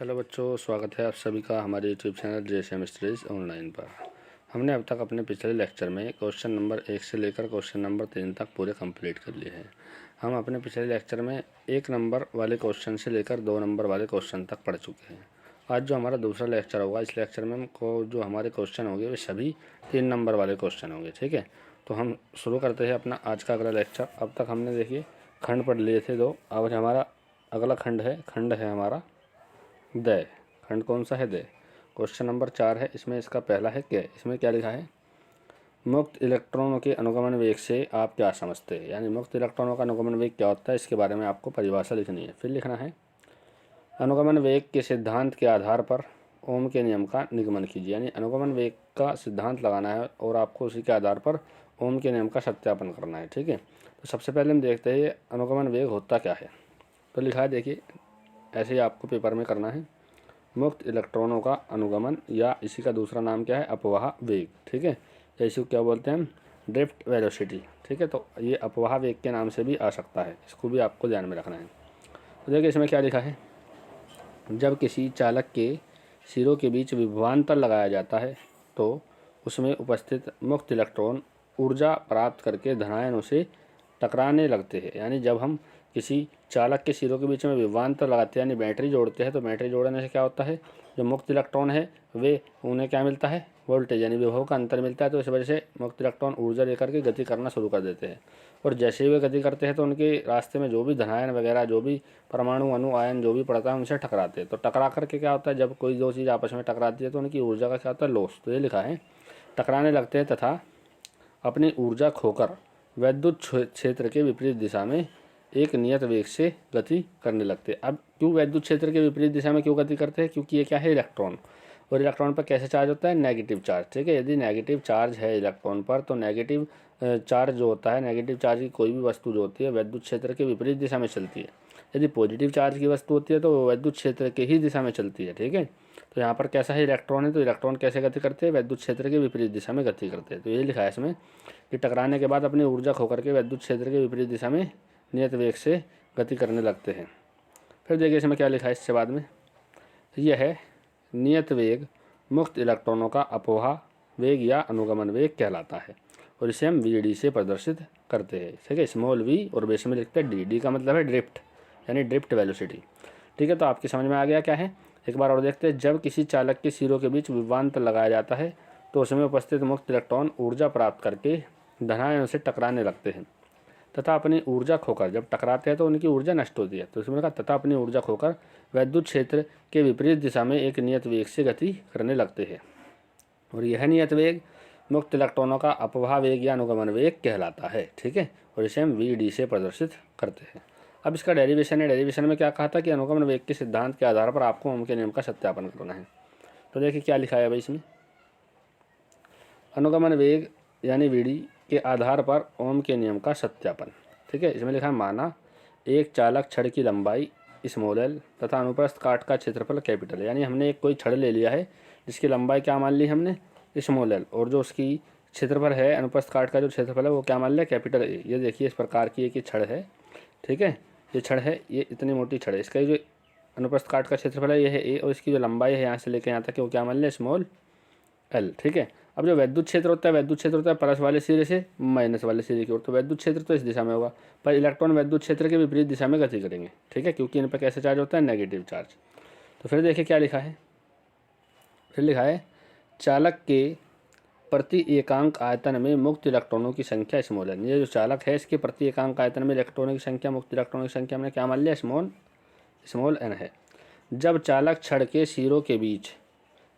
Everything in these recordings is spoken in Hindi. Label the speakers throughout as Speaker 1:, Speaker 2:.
Speaker 1: हेलो बच्चों, स्वागत है आप सभी का हमारे YouTube channel JSM studies online पर। हमने अब तक अपने पिछले लेक्चर में क्वेश्चन नंबर 1 से लेकर क्वेश्चन नंबर 3 तक पूरे कंप्लीट कर लिए हैं। हम अपने पिछले लेक्चर में 1 नंबर वाले क्वेश्चन से लेकर 2 नंबर वाले क्वेश्चन तक पढ़ चुके हैं। आज जो हमारा दूसरा लेक्चर होगा, इस लेक्चर में हमको जो हमारे क्वेश्चन होंगे वे सभी 3 नंबर वाले क्वेश्चन होंगे। ठीक है, तो हम शुरू करते हैं अपना आज का अगला लेक्चर। अब तक हमने देखिए खंड पढ़ लिए थे 2। अब हमारा अगला खंड है हमारा दय। खंड कौन सा है? दय। क्वेश्चन नंबर 4 है, इसमें इसका पहला है क्या। इसमें क्या लिखा है? मुक्त इलेक्ट्रॉनों के अनुगमन वेग से आप क्या समझते हैं, यानी मुक्त इलेक्ट्रॉनों का अनुगमन वेग क्या होता है, इसके बारे में आपको परिभाषा लिखनी है। फिर लिखना है अनुगमन वेग के सिद्धांत के आधार पर ओम के नियम का निगमन कीजिए, यानी अनुगमन वेग का सिद्धांत लगाना है और आपको उसी के आधार पर ओम के नियम का सत्यापन करना है। ठीक है, तो सबसे पहले हम देखते हैं अनुगमन वेग होता क्या है। तो लिखा है, देखिए ऐसे ही आपको पेपर में करना है। मुक्त इलेक्ट्रॉनों का अनुगमन, या इसी का दूसरा नाम क्या है? अपवाह वेग। ठीक है, या इसी को क्या बोलते हैं हम? Drift velocity. ठीक है, तो ये अपवाह वेग के नाम से भी आ सकता है, इसको भी आपको ध्यान में रखना है। तो देखिए इसमें क्या लिखा है, जब किसी चालक के सिरों के बीच विभवांतर लगाया जाता है तो उसमें उपस्थित मुक्त इलेक्ट्रॉन ऊर्जा प्राप्त करके धनायनों से टकराने लगते हैं। यानी जब हम किसी चालक के सिरों के बीच में विभवांतर लगाते हैं, यानी बैटरी जोड़ते हैं, तो बैटरी जोड़ने से क्या होता है, जो मुक्त इलेक्ट्रॉन है वे उन्हें क्या मिलता है? वोल्टेज, यानी विभव का अंतर मिलता है। तो इस वजह से मुक्त इलेक्ट्रॉन ऊर्जा लेकर के गति करना शुरू कर देते हैं, और जैसे ही वे गति करते हैं तो उनके रास्ते में जो भी धनायन वगैरह, जो भी परमाणु अणु आयन जो भी पड़ता है, उनसे टकराते हैं। तो टकरा करके क्या होता है, जब कोई दो चीज़ आपस में टकराती है तो उनकी ऊर्जा का क्या होता है? लॉस। तो ये लिखा है टकराने लगते हैं तथा अपनी ऊर्जा खोकर वैद्युत क्षेत्र के विपरीत दिशा में एक नियत वेग से गति करने लगते हैं। अब क्यों वैद्युत क्षेत्र के विपरीत दिशा में क्यों गति करते हैं? क्योंकि ये क्या है? इलेक्ट्रॉन, और इलेक्ट्रॉन पर कैसे चार्ज होता है? Negative charge. ठीक है, यदि नेगेटिव चार्ज है इलेक्ट्रॉन पर तो नेगेटिव चार्ज जो होता है, नेगेटिव चार्ज की कोई भी वस्तु जो होती है वैद्युत क्षेत्र के विपरीत दिशा में चलती है। यदि पॉजिटिव चार्ज की वस्तु होती है तो वो वैद्युत क्षेत्र के ही दिशा में चलती है। ठीक है, तो यहाँ पर कैसा है? इलेक्ट्रॉन है, तो इलेक्ट्रॉन कैसे गति करते हैं? वैद्युत क्षेत्र के विपरीत दिशा में गति करते हैं। तो ये लिखा है इसमें कि टकराने के बाद अपनी ऊर्जा खो करके वैद्युत क्षेत्र के विपरीत दिशा में नियत वेग से गति करने लगते हैं। फिर देखिए इसमें क्या लिखा है इससे बाद में, यह है नियत वेग मुक्त इलेक्ट्रॉनों का अपवाह वेग या अनुगमन वेग कहलाता है, और इसे हम वी से प्रदर्शित करते हैं। ठीक है, स्मॉल वी और बेस में लिखते हैं डी। डी का मतलब है ड्रिफ्ट, यानी ड्रिफ्ट वेलोसिटी। ठीक है, तो आपकी समझ में आ गया क्या है? एक बार और देखते हैं। जब किसी चालक के सिरों के बीच विभवांतर लगाया जाता है तो उसमें उपस्थित मुक्त इलेक्ट्रॉन ऊर्जा प्राप्त करके धनायनों से टकराने लगते हैं तथा अपनी ऊर्जा खोकर, जब टकराते हैं तो उनकी ऊर्जा नष्ट होती है, तो इसमें कहा तथा अपनी ऊर्जा खोकर वैद्युत क्षेत्र के विपरीत दिशा में एक नियत वेग से गति करने लगते हैं, और यह नियत वेग मुक्त इलेक्ट्रॉनों का अपवाह वेग या अनुगमन वेग कहलाता है। ठीक है, और इसे हम वी से प्रदर्शित करते हैं। अब इसका डेरिवेशन है। डेरिवेशन में क्या कहा था कि अनुगमन वेग के सिद्धांत के आधार पर आपको ओम के नियम का सत्यापन करना है। तो देखिए क्या लिखा है भाई इसमें, अनुगमन वेग यानी वी के आधार पर ओम के नियम का सत्यापन। ठीक है, इसमें लिखा है माना एक चालक छड़ की लंबाई स्मॉल एल तथा अनुप्रस्थ काट का क्षेत्रफल कैपिटल है, यानी हमने एक कोई छड़ ले लिया है जिसकी लंबाई क्या मान ली हमने? स्मॉल एल, और जो उसकी क्षेत्रफल है, अनुप्रस्थ काट का जो क्षेत्रफल है वो क्या मान लिया? Capital A. ये देखिए इस प्रकार की एक छड़ है। ठीक है, ये छड़ है, ये इतनी मोटी छड़ है, इसका जो अनुप्रस्थ काट का क्षेत्रफल है ये है ए, और इसकी जो लंबाई है यहाँ से लेकर यहाँ तक वो क्या मान लिया? Small L. ठीक है, अब जो वैद्युत क्षेत्र होता है, वैद्युत क्षेत्र होता है प्लस वाले सिरे से माइनस वाले सिरे की ओर, तो वैद्युत क्षेत्र तो इस दिशा में होगा, पर इलेक्ट्रॉन वैद्युत क्षेत्र के विपरीत दिशा में गति करेंगे। ठीक है, क्योंकि इन पर कैसे चार्ज होता है? Negative charge. तो फिर देखिए क्या लिखा है, फिर लिखा है चालक के प्रति एकांक आयतन में मुक्त इलेक्ट्रॉनों की संख्या स्मॉल एन। ये जो चालक है इसके प्रति एकांक आयतन में इलेक्ट्रॉनों की संख्या, मुक्त इलेक्ट्रॉनों की संख्या हमने क्या मान लिया? स्मॉल एन है। जब चालक छड़ के सिरों के बीच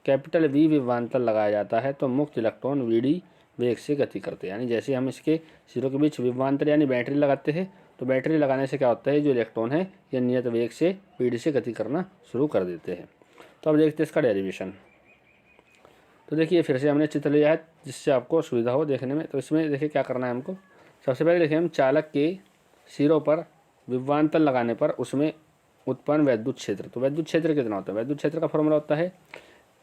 Speaker 1: कैपिटल वी विभवांतर लगाया जाता है तो मुक्त इलेक्ट्रॉन वी वेग से गति करते हैं, यानी जैसे हम इसके सिरों के बीच विभवांतर यानी बैटरी लगाते हैं तो बैटरी लगाने से क्या होता है, जो इलेक्ट्रॉन है ये नियत वेग से वी से गति करना शुरू कर देते हैं। तो अब देखते हैं इसका डेरिवेशन। तो देखिए फिर से हमने चित्र लिया है जिससे आपको सुविधा हो देखने में। तो इसमें देखिए क्या करना है हमको, सबसे पहले देखिए हम चालक के सिरों पर विभवांतर लगाने पर उसमें उत्पन्न वैद्युत क्षेत्र। तो वैद्युत क्षेत्र कितना होता है? वैद्युत क्षेत्र का फॉर्मूला होता है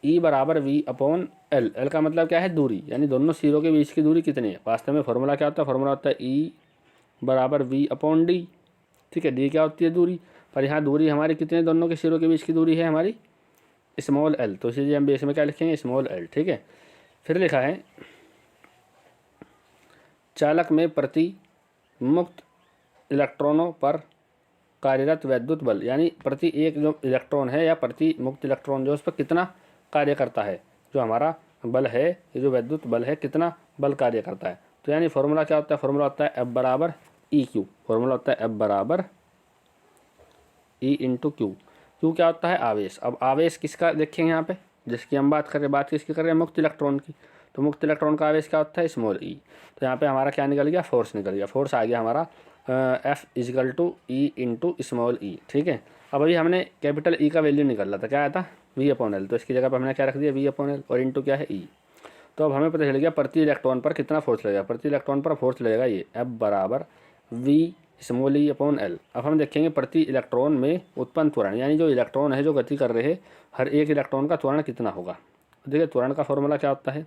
Speaker 1: E बराबर वी अपॉन एल। एल का मतलब क्या है? दूरी, यानी दोनों सिरों के बीच की दूरी कितनी है। वास्तव में फॉर्मूला क्या होता है? फॉर्मूला होता है E बराबर वी अपॉन डी। ठीक है, डी क्या होती है? दूरी, पर यहाँ दूरी हमारी कितनी है? दोनों के सिरों के बीच की दूरी है हमारी स्मॉल एल, तो इसीलिए हम बेस में क्या लिखेंगे स्मॉल एल। ठीक है, फिर लिखा है चालक में प्रति मुक्त इलेक्ट्रॉनों पर कार्यरत वैद्युत बल, यानी प्रति एक जो इलेक्ट्रॉन है या प्रति मुक्त इलेक्ट्रॉन जो उस पर कितना कार्य करता है, जो हमारा बल है ये जो वैद्युत बल है कितना बल कार्य करता है। तो यानी फॉर्मूला क्या होता है, फॉर्मूला होता है F बराबर ई क्यू, फॉर्मूला होता है F बराबर ई इंटू क्यू। क्यू क्या होता है आवेश। अब आवेश किसका देखेंगे यहाँ पे, जिसकी हम बात कर रहे हैं, बात किसकी कर रहे हैं मुक्त इलेक्ट्रॉन की। तो मुक्त इलेक्ट्रॉन का आवेश क्या होता है स्मॉल ई। तो यहाँ पे हमारा क्या निकल गया फोर्स निकल गया, फोर्स आ गया हमारा F is equal to E into small E. ठीक है, अब अभी हमने कैपिटल ई का वैल्यू निकाला था, क्या आया था V अपॉन एल, तो इसकी जगह पर हमने क्या रख दिया V अपॉन एल और इंटू क्या है ई। तो अब हमें पता चल गया प्रति इलेक्ट्रॉन पर कितना फोर्स लगेगा, प्रति इलेक्ट्रॉन पर फोर्स लगेगा ये F बराबर V स्मॉल ई अपॉन एल। अब हम देखेंगे प्रति इलेक्ट्रॉन में उत्पन्न त्वरण, यानी जो इलेक्ट्रॉन है जो गति कर रहे हैं हर एक इलेक्ट्रॉन का त्वरण कितना होगा। देखिए त्वरण का फॉर्मूला क्या होता है,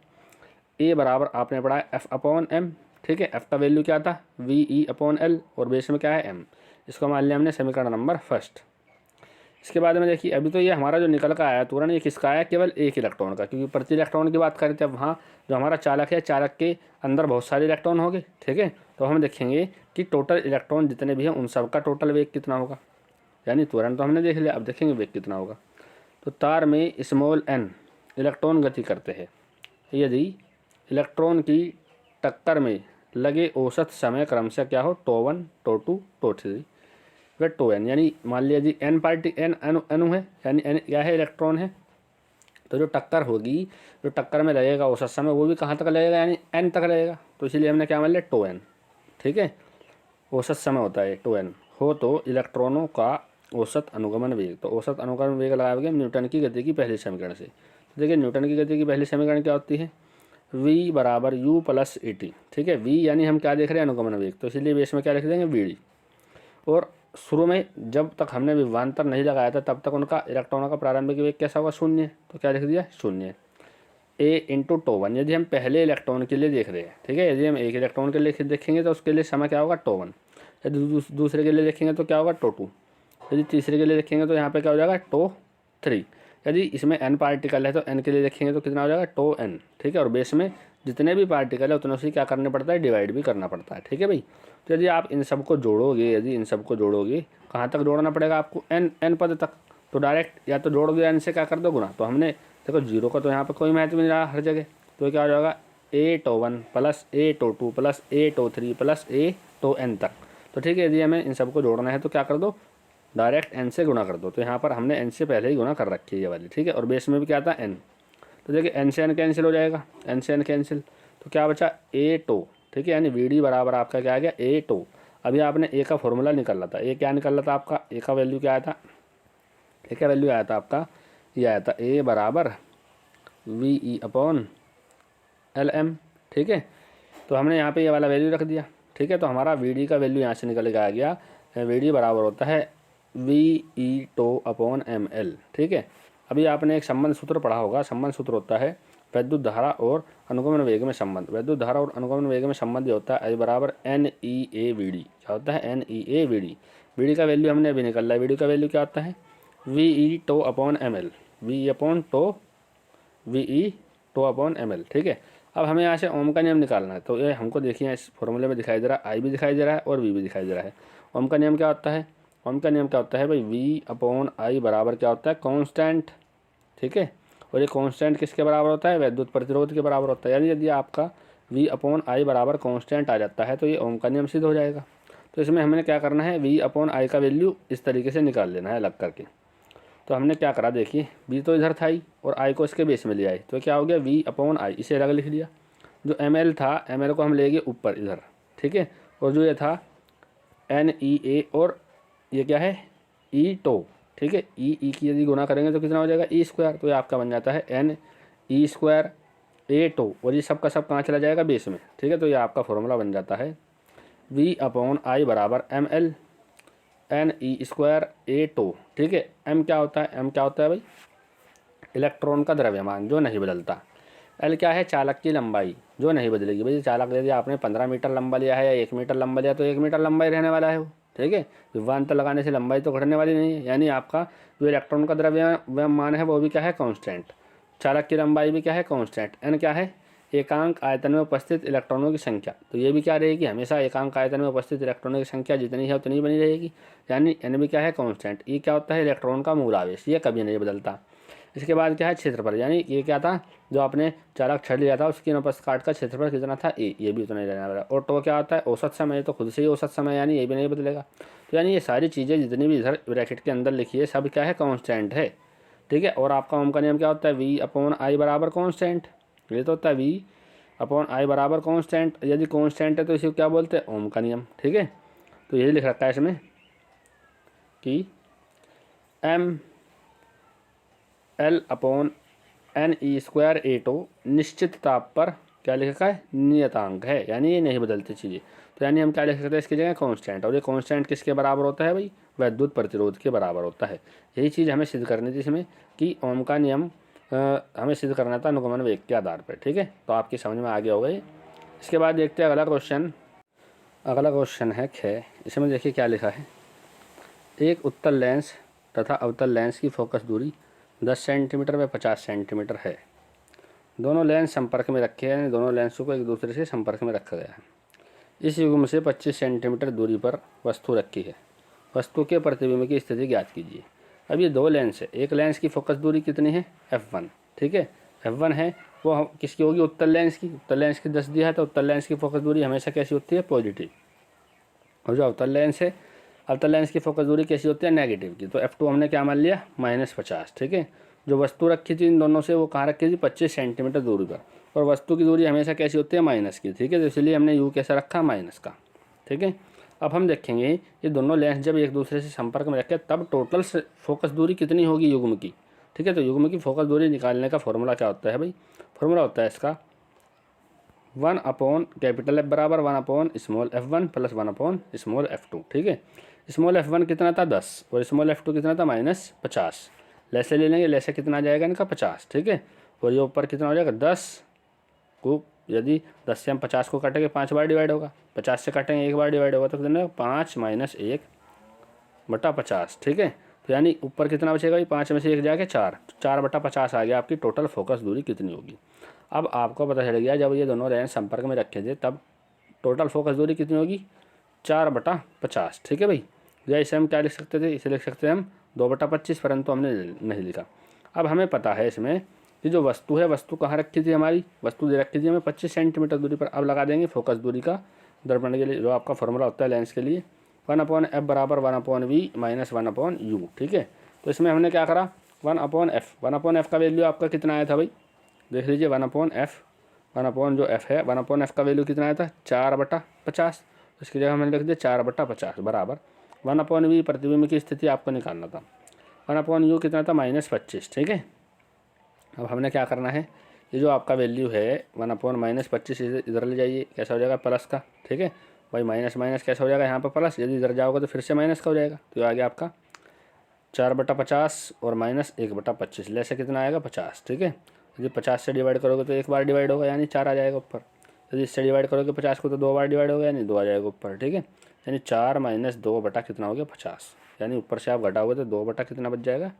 Speaker 1: ए बराबर आपने पढ़ा है F अपॉन एम। ठीक है, F का वैल्यू क्या था V E अपॉन एल और बेस में क्या है M। इसको मान लिया हमने समीकरण नंबर फर्स्ट। इसके बाद में देखिए अभी तो ये हमारा जो निकल का आया त्वरण ये किसका आया, केवल एक इलेक्ट्रॉन का, क्योंकि प्रति इलेक्ट्रॉन की बात करें थे। अब वहाँ जो हमारा चालक है चालक के अंदर बहुत सारे इलेक्ट्रॉन होंगे। ठीक है, तो हम देखेंगे कि टोटल इलेक्ट्रॉन जितने भी हैं उन सब का टोटल वेग कितना होगा, यानी त्वरण तो हमने देख लिया, अब देखेंगे वेग कितना होगा। तो तार में स्मॉल n इलेक्ट्रॉन गति करते हैं, यदि इलेक्ट्रॉन की टक्कर में लगे औसत समय क्रमशः क्या हो टो 1 टो 2 टो 3 व टो n, यानी मान लिया जी n पार्टी n अणु है, यानी n क्या है इलेक्ट्रॉन है। तो जो टक्कर होगी, जो टक्कर में लगेगा औसत समय वो भी कहाँ तक लगेगा, यानी n तक लगेगा। तो इसीलिए हमने क्या मान लिया टो n। ठीक है, औसत समय होता है टो n हो तो इलेक्ट्रॉनों का औसत अनुगमन वेग, तो औसत अनुगमन वेग लगाएंगे न्यूटन की गति की पहले समीकरण से। तो देखिए न्यूटन की गति की पहली समीकरण क्या होती है, v बराबर u प्लस ए टी। ठीक है, v यानी हम क्या देख रहे हैं अनुगमन वेग, तो इसीलिए बेस में क्या लिख देंगे वी डी। और शुरू में जब तक हमने विभवांतर नहीं लगाया था तब तक उनका इलेक्ट्रॉनों का प्रारंभिक वेग कैसा होगा शून्य, तो क्या लिख दिया शून्य। ए इंटू टो 1 यदि हम पहले इलेक्ट्रॉन के लिए देख रहे हैं। ठीक है, यदि हम एक इलेक्ट्रॉन के लिए देखेंगे तो उसके लिए समय क्या होगा टो 1, यदि दूसरे के लिए देखेंगे तो क्या होगा टो 2, यदि तीसरे के लिए देखेंगे तो यहाँ पे क्या हो जाएगा टो 3, यदि इसमें n पार्टिकल है तो n के लिए देखेंगे तो कितना हो जाएगा टो n। ठीक है, और बेस में जितने भी पार्टिकल है उतने से क्या करना पड़ता है डिवाइड भी करना पड़ता है। ठीक है भाई, तो यदि आप इन सबको जोड़ोगे, यदि इन सबको जोड़ोगे कहाँ तक जोड़ना पड़ेगा आपको n पद तक, तो डायरेक्ट या तो जोड़ोगे n से क्या कर दो गुना। तो हमने देखो जीरो का तो यहाँ पर कोई महत्व नहीं रहा हर जगह, तो क्या हो जाएगा A to 1 plus A to 2 plus A to 3 plus A to n तक। तो ठीक है, यदि हमें इन सबको जोड़ना है तो क्या कर दो डायरेक्ट n से गुना कर दो। तो यहाँ पर हमने n से पहले ही गुना कर रखी है ये वाली। ठीक है, और बेस में भी क्या था n, तो देखिए n से n कैंसिल हो जाएगा, n से n कैंसिल, तो क्या बचा ए टो। ठीक है, यानी वी डी बराबर आपका क्या आ गया ए टो। अभी आपने ए का फॉर्मूला निकाला था, ए क्या निकाला था आपका, ए का वैल्यू क्या आया था, ए का वैल्यू आया था आपका ये आया था ए बराबर V E upon L M. ठीक है, तो हमने यहाँ पे ये वाला वैल्यू रख दिया। ठीक है, तो हमारा वी डी का वैल्यू यहाँ से निकल के आ गया, वी डी बराबर होता है V E two upon M L. ठीक है, अभी आपने एक संबंध सूत्र पढ़ा होगा, संबंध सूत्र होता है वैद्युत धारा और अनुगमन वेग में संबंध। वैद्युत धारा और अनुगमन वेग में संबंध होता है आई बराबर N E A V D. क्या होता है N E A V D. V D का वैल्यू हमने अभी निकाला है, वी डी का वैल्यू क्या होता है V E two upon M L, V upon two V E two upon M L. ठीक है, अब हमें यहाँ से ओम का नियम निकालना है, तो ये हमको देखिए इस फॉर्मूले में दिखाई दे रहा है आई भी दिखाई दे रहा है और वी भी दिखाई दे रहा है। ओम का नियम क्या होता है, ओम का नियम क्या होता है भाई वी अपॉन आई बराबर क्या होता है कांस्टेंट। ठीक है, और ये कांस्टेंट किसके बराबर होता है वैद्युत प्रतिरोध के बराबर होता है, यानी यदि आपका वी अपॉन आई बराबर कांस्टेंट आ जाता है तो ये ओम का नियम सिद्ध हो जाएगा। तो इसमें हमने क्या करना है वी अपॉन आई का वैल्यू इस तरीके से निकाल लेना है अलग करके। तो हमने क्या करा देखिए, वी तो इधर था ही और आई को इसके बेस में ले आए, तो क्या हो गया वी अपॉन आई, इसे अलग लिख लिया। जो एम एल था एम एल को हम ले गए ऊपर इधर। ठीक है, और जो ये था एन ई ए और ये क्या है ई टो। ठीक है, ई की यदि गुना करेंगे तो कितना हो जाएगा ई स्क्वायर, तो ये आपका बन जाता है N E square A two, और ये सब का सब कहाँ चला जाएगा बेस में। ठीक है, तो ये आपका फॉर्मूला बन जाता है वी अपॉन आई बराबर M L N E square A two. ठीक है, एम क्या होता है, एम क्या होता है भाई इलेक्ट्रॉन का द्रव्यमान जो नहीं बदलता। एल क्या है चालक की लंबाई जो नहीं बदलेगी। भाई चालक यदि आपने 15 मीटर लंबा लिया है या 1 मीटर लंबा लिया तो 1 मीटर लंबा ही रहने वाला है वो। ठीक है। विभवांतर लगाने से लंबाई तो घटने वाली नहीं है, यानी आपका जो इलेक्ट्रॉन का द्रव्यमान है वो भी क्या है, कांस्टेंट। चालक की लंबाई भी क्या है, कांस्टेंट। n क्या है, एकांक आयतन में उपस्थित इलेक्ट्रॉनों की संख्या। तो ये भी क्या रहेगी, हमेशा एकांक आयतन में उपस्थित इलेक्ट्रॉनों की संख्या जितनी है उतनी बनी रहेगी, यानी n भी क्या है, कांस्टेंट। E क्या होता है, इलेक्ट्रॉन का मूल आवेश, ये कभी नहीं बदलता। इसके बाद क्या है, क्षेत्रफल, यानी ये क्या था, जो आपने चालक छड़ लिया था उसकी अनुपस्थित काट का क्षेत्रफल कितना था, ए, ये भी उतना ही रहने वाला। और टो क्या होता है, औसत समय, तो खुद से ही औसत समय, यानी ये भी नहीं बदलेगा। तो यानी ये सारी चीज़ें जितनी भी इधर ब्रैकेट के अंदर लिखी है सब क्या है, कांस्टेंट है, ठीक है। और आपका ओम का नियम क्या होता है, वी अपॉन आई बराबर कांस्टेंट, ये तो होता है वी अपॉन आई बराबर कांस्टेंट। यदि कांस्टेंट है तो इसे क्या बोलते हैं, ओम का नियम, ठीक है। तो यही लिख रखा है इसमें कि M L upon N E square A two निश्चित ताप पर क्या लिखा है, नियतांक है, यानी ये नहीं बदलती चीज़ें। तो यानी हम क्या लिख सकते हैं इसकी जगह, कांस्टेंट। और ये कांस्टेंट किसके बराबर होता है भाई, विद्युत प्रतिरोध के बराबर होता है। यही चीज़ हमें सिद्ध करनी थी इसमें कि ओम का नियम हमें सिद्ध करना था अनुगमन वेग के आधार पर, ठीक है। तो आपकी समझ में आ गया होगा ये। इसके बाद देखते हैं अगला क्वेश्चन। अगला क्वेश्चन है 6। इसमें देखिए क्या लिखा है, एक उत्तल लेंस तथा अवतल लेंस की फोकस दूरी 10 सेंटीमीटर व 50 सेंटीमीटर है। दोनों लेंस संपर्क में रखे हैं, दोनों लेंसों को एक दूसरे से संपर्क में रखा गया है। इस युग्म से 25 सेंटीमीटर दूरी पर वस्तु रखी है। वस्तु के प्रतिबिंब की स्थिति ज्ञात कीजिए। अब ये दो लेंस है, एक लेंस की फोकस दूरी कितनी है, f1, ठीक है। f1 है वो किसकी होगी, उत्तल लेंस की। उत्तल लेंस की 10 दिया है तो उत्तल लेंस की फोकस दूरी हमेशा कैसी होती है, पॉजिटिव। और जो अवतल लेंस है, अवतल लेंस की फोकस दूरी कैसी होती है, नेगेटिव की। तो f2 हमने क्या मान लिया, -50, ठीक है। जो वस्तु रखी थी इन दोनों से वो कहाँ रखी थी, 25 सेंटीमीटर दूरी पर। और वस्तु की दूरी हमेशा कैसी होती है, माइनस की, ठीक है। तो इसलिए हमने u कैसा रखा, माइनस का, ठीक है। अब हम देखेंगे ये दोनों लेंस जब एक दूसरे से संपर्क में रखे तब टोटल फोकस दूरी कितनी होगी युग्म की, ठीक है। तो युग्म की फोकस दूरी निकालने का फॉर्मूला क्या होता है भाई, फॉर्मूला होता है इसका 1 अपॉन कैपिटल F बराबर 1 upon small f1 plus 1 upon small f2, ठीक है। स्मॉल f1 कितना था, 10, और स्मॉल f2 कितना था, -50। लैसे ले लेंगे, लैसे कितना आ जाएगा इनका, 50, ठीक है। और ये ऊपर कितना हो जाएगा, 10 को यदि 10 से हम 50 को काटेंगे 5 बार डिवाइड होगा, 50 से काटेंगे 1 बार डिवाइड होगा, तो कितना 5 - 1/50, ठीक है। तो यानी ऊपर कितना बचेगा, 5 में से 1 जाके 4, 4/50 आ गया आपकी टोटल फोकस दूरी कितनी होगी। अब आपको पता चल गया जब ये दोनों लेंस संपर्क में रखे थे तब टोटल फोकस दूरी कितनी होगी, 4/50, ठीक है भाई। या इसे हम क्या लिख सकते थे, इसे लिख सकते हैं हम 2/25, परंतु हमने नहीं लिखा। अब हमें पता है इसमें कि जो वस्तु है, वस्तु कहाँ रखी थी हमारी, वस्तु दे रखी थी हमें 25 सेंटीमीटर दूरी पर। अब लगा देंगे फोकस दूरी का दर्पण के लिए जो आपका फॉर्मूला होता है लेंस के लिए, 1/f बराबर 1/v माइनस 1/u, ठीक है। तो इसमें हमने क्या करा, 1/f का वैल्यू आपका कितना आया था भाई, देख लीजिए 1/f, 1 जो f है 1/f का वैल्यू कितना आया था, 4/50। इसकी जगह हमने लिख दिया 4/50 बराबर 1/v प्रतिबिंब की स्थिति आपको निकालना था, 1/u कितना था, -25, ठीक है। अब हमने क्या करना है, ये जो आपका वैल्यू है 1/-25 इधर ले जाइए, कैसा हो जाएगा, प्लस का, ठीक है भाई। माइनस माइनस कैसा हो जाएगा यहाँ पर प्लस, यदि इधर जाओगे तो फिर से माइनस का हो जाएगा। तो ये आ गया आपका 4/50 और -1/25, लेसे कितना आएगा, 50, ठीक है। यदि 50 से डिवाइड करोगे तो 1 बार डिवाइड होगा, यानी 4 आ जाएगा ऊपर। यदि इससे डिवाइड करोगे 50 को तो 2 बार डिवाइड होगा, यानी 2 आ जाएगा ऊपर, ठीक है। यानी 4 - 2 बटा कितना हो गया, 50, यानी ऊपर से आप घटाओगे तो 2 बटा कितना बच जाएगा,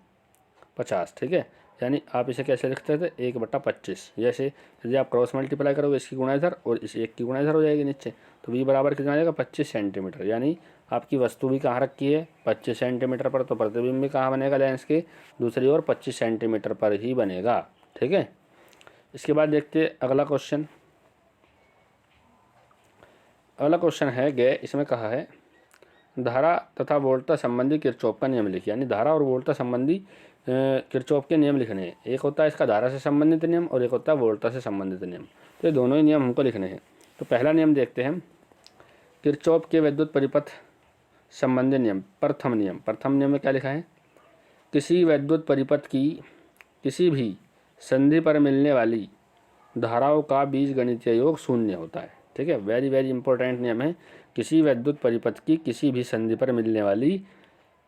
Speaker 1: 50, ठीक है। यानी आप इसे कैसे लिखते थे, 1/25। जैसे यदि आप क्रॉस मल्टीप्लाई करोगे इसकी गुणा इधर और इस 1 की गुणा इधर हो जाएगी नीचे, तो v बराबर कितना आ जाएगा, 25 सेंटीमीटर। यानी आपकी वस्तु भी कहाँ रखी है, 25 सेंटीमीटर पर, तो प्रतिबिंब भी कहाँ बनेगा लेंस के दूसरी ओर 25 सेंटीमीटर पर ही बनेगा, ठीक है। इसके बाद देखते हैं अगला क्वेश्चन। अगला क्वेश्चन है इसमें कहा है धारा तथा वोल्टता संबंधी किरचॉफ का नियम लिखिए। यानी धारा और वोल्टता संबंधी किरचॉफ के नियम लिखने हैं। एक होता है इसका धारा से संबंधित नियम और एक होता है वोल्टता से संबंधित नियम। तो ये दोनों ही नियम हमको लिखने हैं। तो पहला नियम देखते हैं हम, किरचॉफ के विद्युत परिपथ संबंधी नियम। प्रथम नियम में क्या लिखा है, किसी विद्युत परिपथ की किसी भी संधि पर मिलने वाली धाराओं का बीजगणितीय योग शून्य होता है, ठीक है। वेरी वेरी इंपॉर्टेंट नियम है, किसी विद्युत परिपथ की किसी भी संधि पर मिलने वाली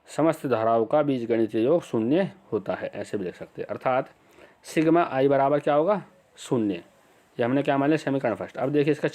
Speaker 1: समस्त धाराओं का बीजगणितीय योग शून्य होता है, ऐसे भी लिख सकते हैं। अर्थात सिग्मा आई बराबर क्या होगा, शून्य। ये हमने क्या मान लिया, समीकरण फर्स्ट। अब देखिए इसका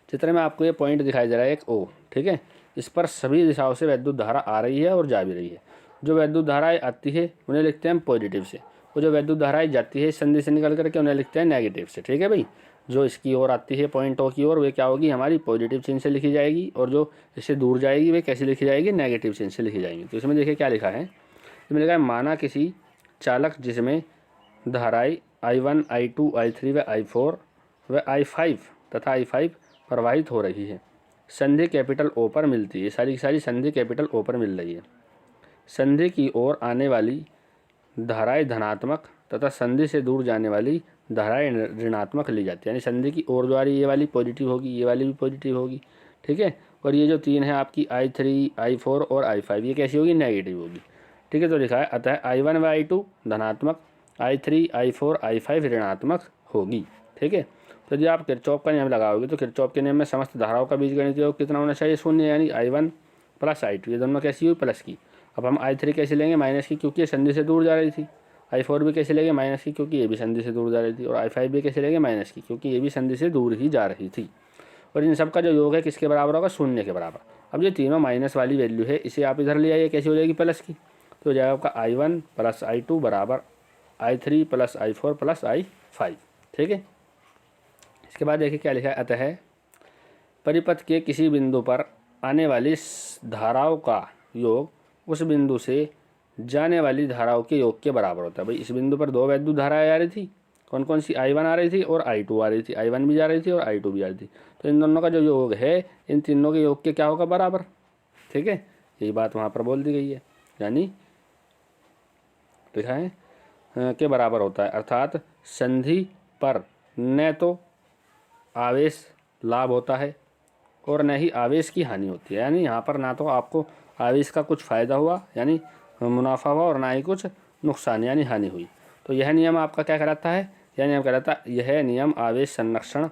Speaker 1: चित्र में आपको ये पॉइंट दिखाई दे रहा है एक O, ठीक है। इस पर सभी दिशाओं से विद्युत धारा आ रही है और जा भी रही है। जो विद्युत धाराएं आती है उन्हें लिखते हैं हम पॉजिटिव से, और जो विद्युत धाराएं जाती है इस संधि से निकल करके उन्हें लिखते हैं नेगेटिव से। ठीक है भाई, जो इसकी ओर आती है पॉइंट ओ की ओर वे क्या होगी हमारी पॉजिटिव चिन्ह से लिखी जाएगी, और जो इससे दूर जाएगी वे कैसे लिखी जाएगी नेगेटिव चिन्ह से लिखी जाएंगी। तो इसमें देखिए क्या लिखा है, इसमें लिखा है माना किसी चालक जिसमें धाराएं I1, I2, I3 व I4 व I5 तथा I5 प्रवाहित हो रही है, संधि कैपिटल O पर मिलती है। सारी की सारी संधि कैपिटल O पर मिल रही है। संधि की ओर आने वाली धाराएं धनात्मक तथा संधि से दूर जाने वाली धाराएं ऋणात्मक ली जाती है। यानी संधि की ओर जो आ रही है ये वाली पॉजिटिव होगी, ये वाली भी पॉजिटिव होगी। ठीक है, और ये जो तीन है आपकी I3, I4 और I5 ये कैसी होगी नेगेटिव होगी। ठीक है, तो लिखा है अतः I1 व I2 धनात्मक, I3, I4, I5 ऋणात्मक होगी। ठीक है, तो यदि आप किरचॉफ का नियम लगाओगे तो किरचॉफ के नियम में समस्त धाराओं का बीजगणितीय योग कितना होना चाहिए, शून्य, यानी I1 प्लस I2 ये दोनों कैसी हुई प्लस की। अब हम I3 कैसे लेंगे माइनस की, क्योंकि ये संधि से दूर जा रही थी। I4 भी कैसे लेंगे माइनस की, क्योंकि ये भी संधि से दूर जा रही थी। और I5 भी कैसे लेंगे माइनस की, क्योंकि ये भी संधि से दूर ही जा रही थी। और इन सब का जो योग है किसके बराबर होगा, शून्य के बराबर। अब ये तीनों माइनस वाली वैल्यू है इसे आप इधर ले आइए, कैसी हो जाएगी प्लस की। तो हो जाएगा आपका I1 प्लस I2 बराबर I3 plus I4 plus I5। ठीक है, इसके बाद देखिए क्या लिखा है, अतः परिपथ के किसी बिंदु पर आने वाली धाराओं का योग उस बिंदु से जाने वाली धाराओं के योग के बराबर होता है। भाई इस बिंदु पर दो वैद्युत धाराएं आ रही थी, कौन कौन सी, I1 आ रही थी और I2 आ रही थी। I1 भी जा रही थी और I2 भी आ रही थी, तो इन दोनों का जो योग है इन तीनों के योग के क्या होगा बराबर। ठीक है, यही बात वहाँ पर बोल दी गई है, यानी लिखा है के बराबर होता है। अर्थात संधि पर न तो आवेश लाभ होता है और न ही आवेश की हानि होती है। यानी यहाँ पर ना तो आपको आवेश का कुछ फ़ायदा हुआ यानी मुनाफा हुआ और ना ही कुछ नुकसान यानी हानि हुई। तो यह नियम आपका क्या कहलाता है, यह नियम कहलाता है, यह नियम आवेश संरक्षण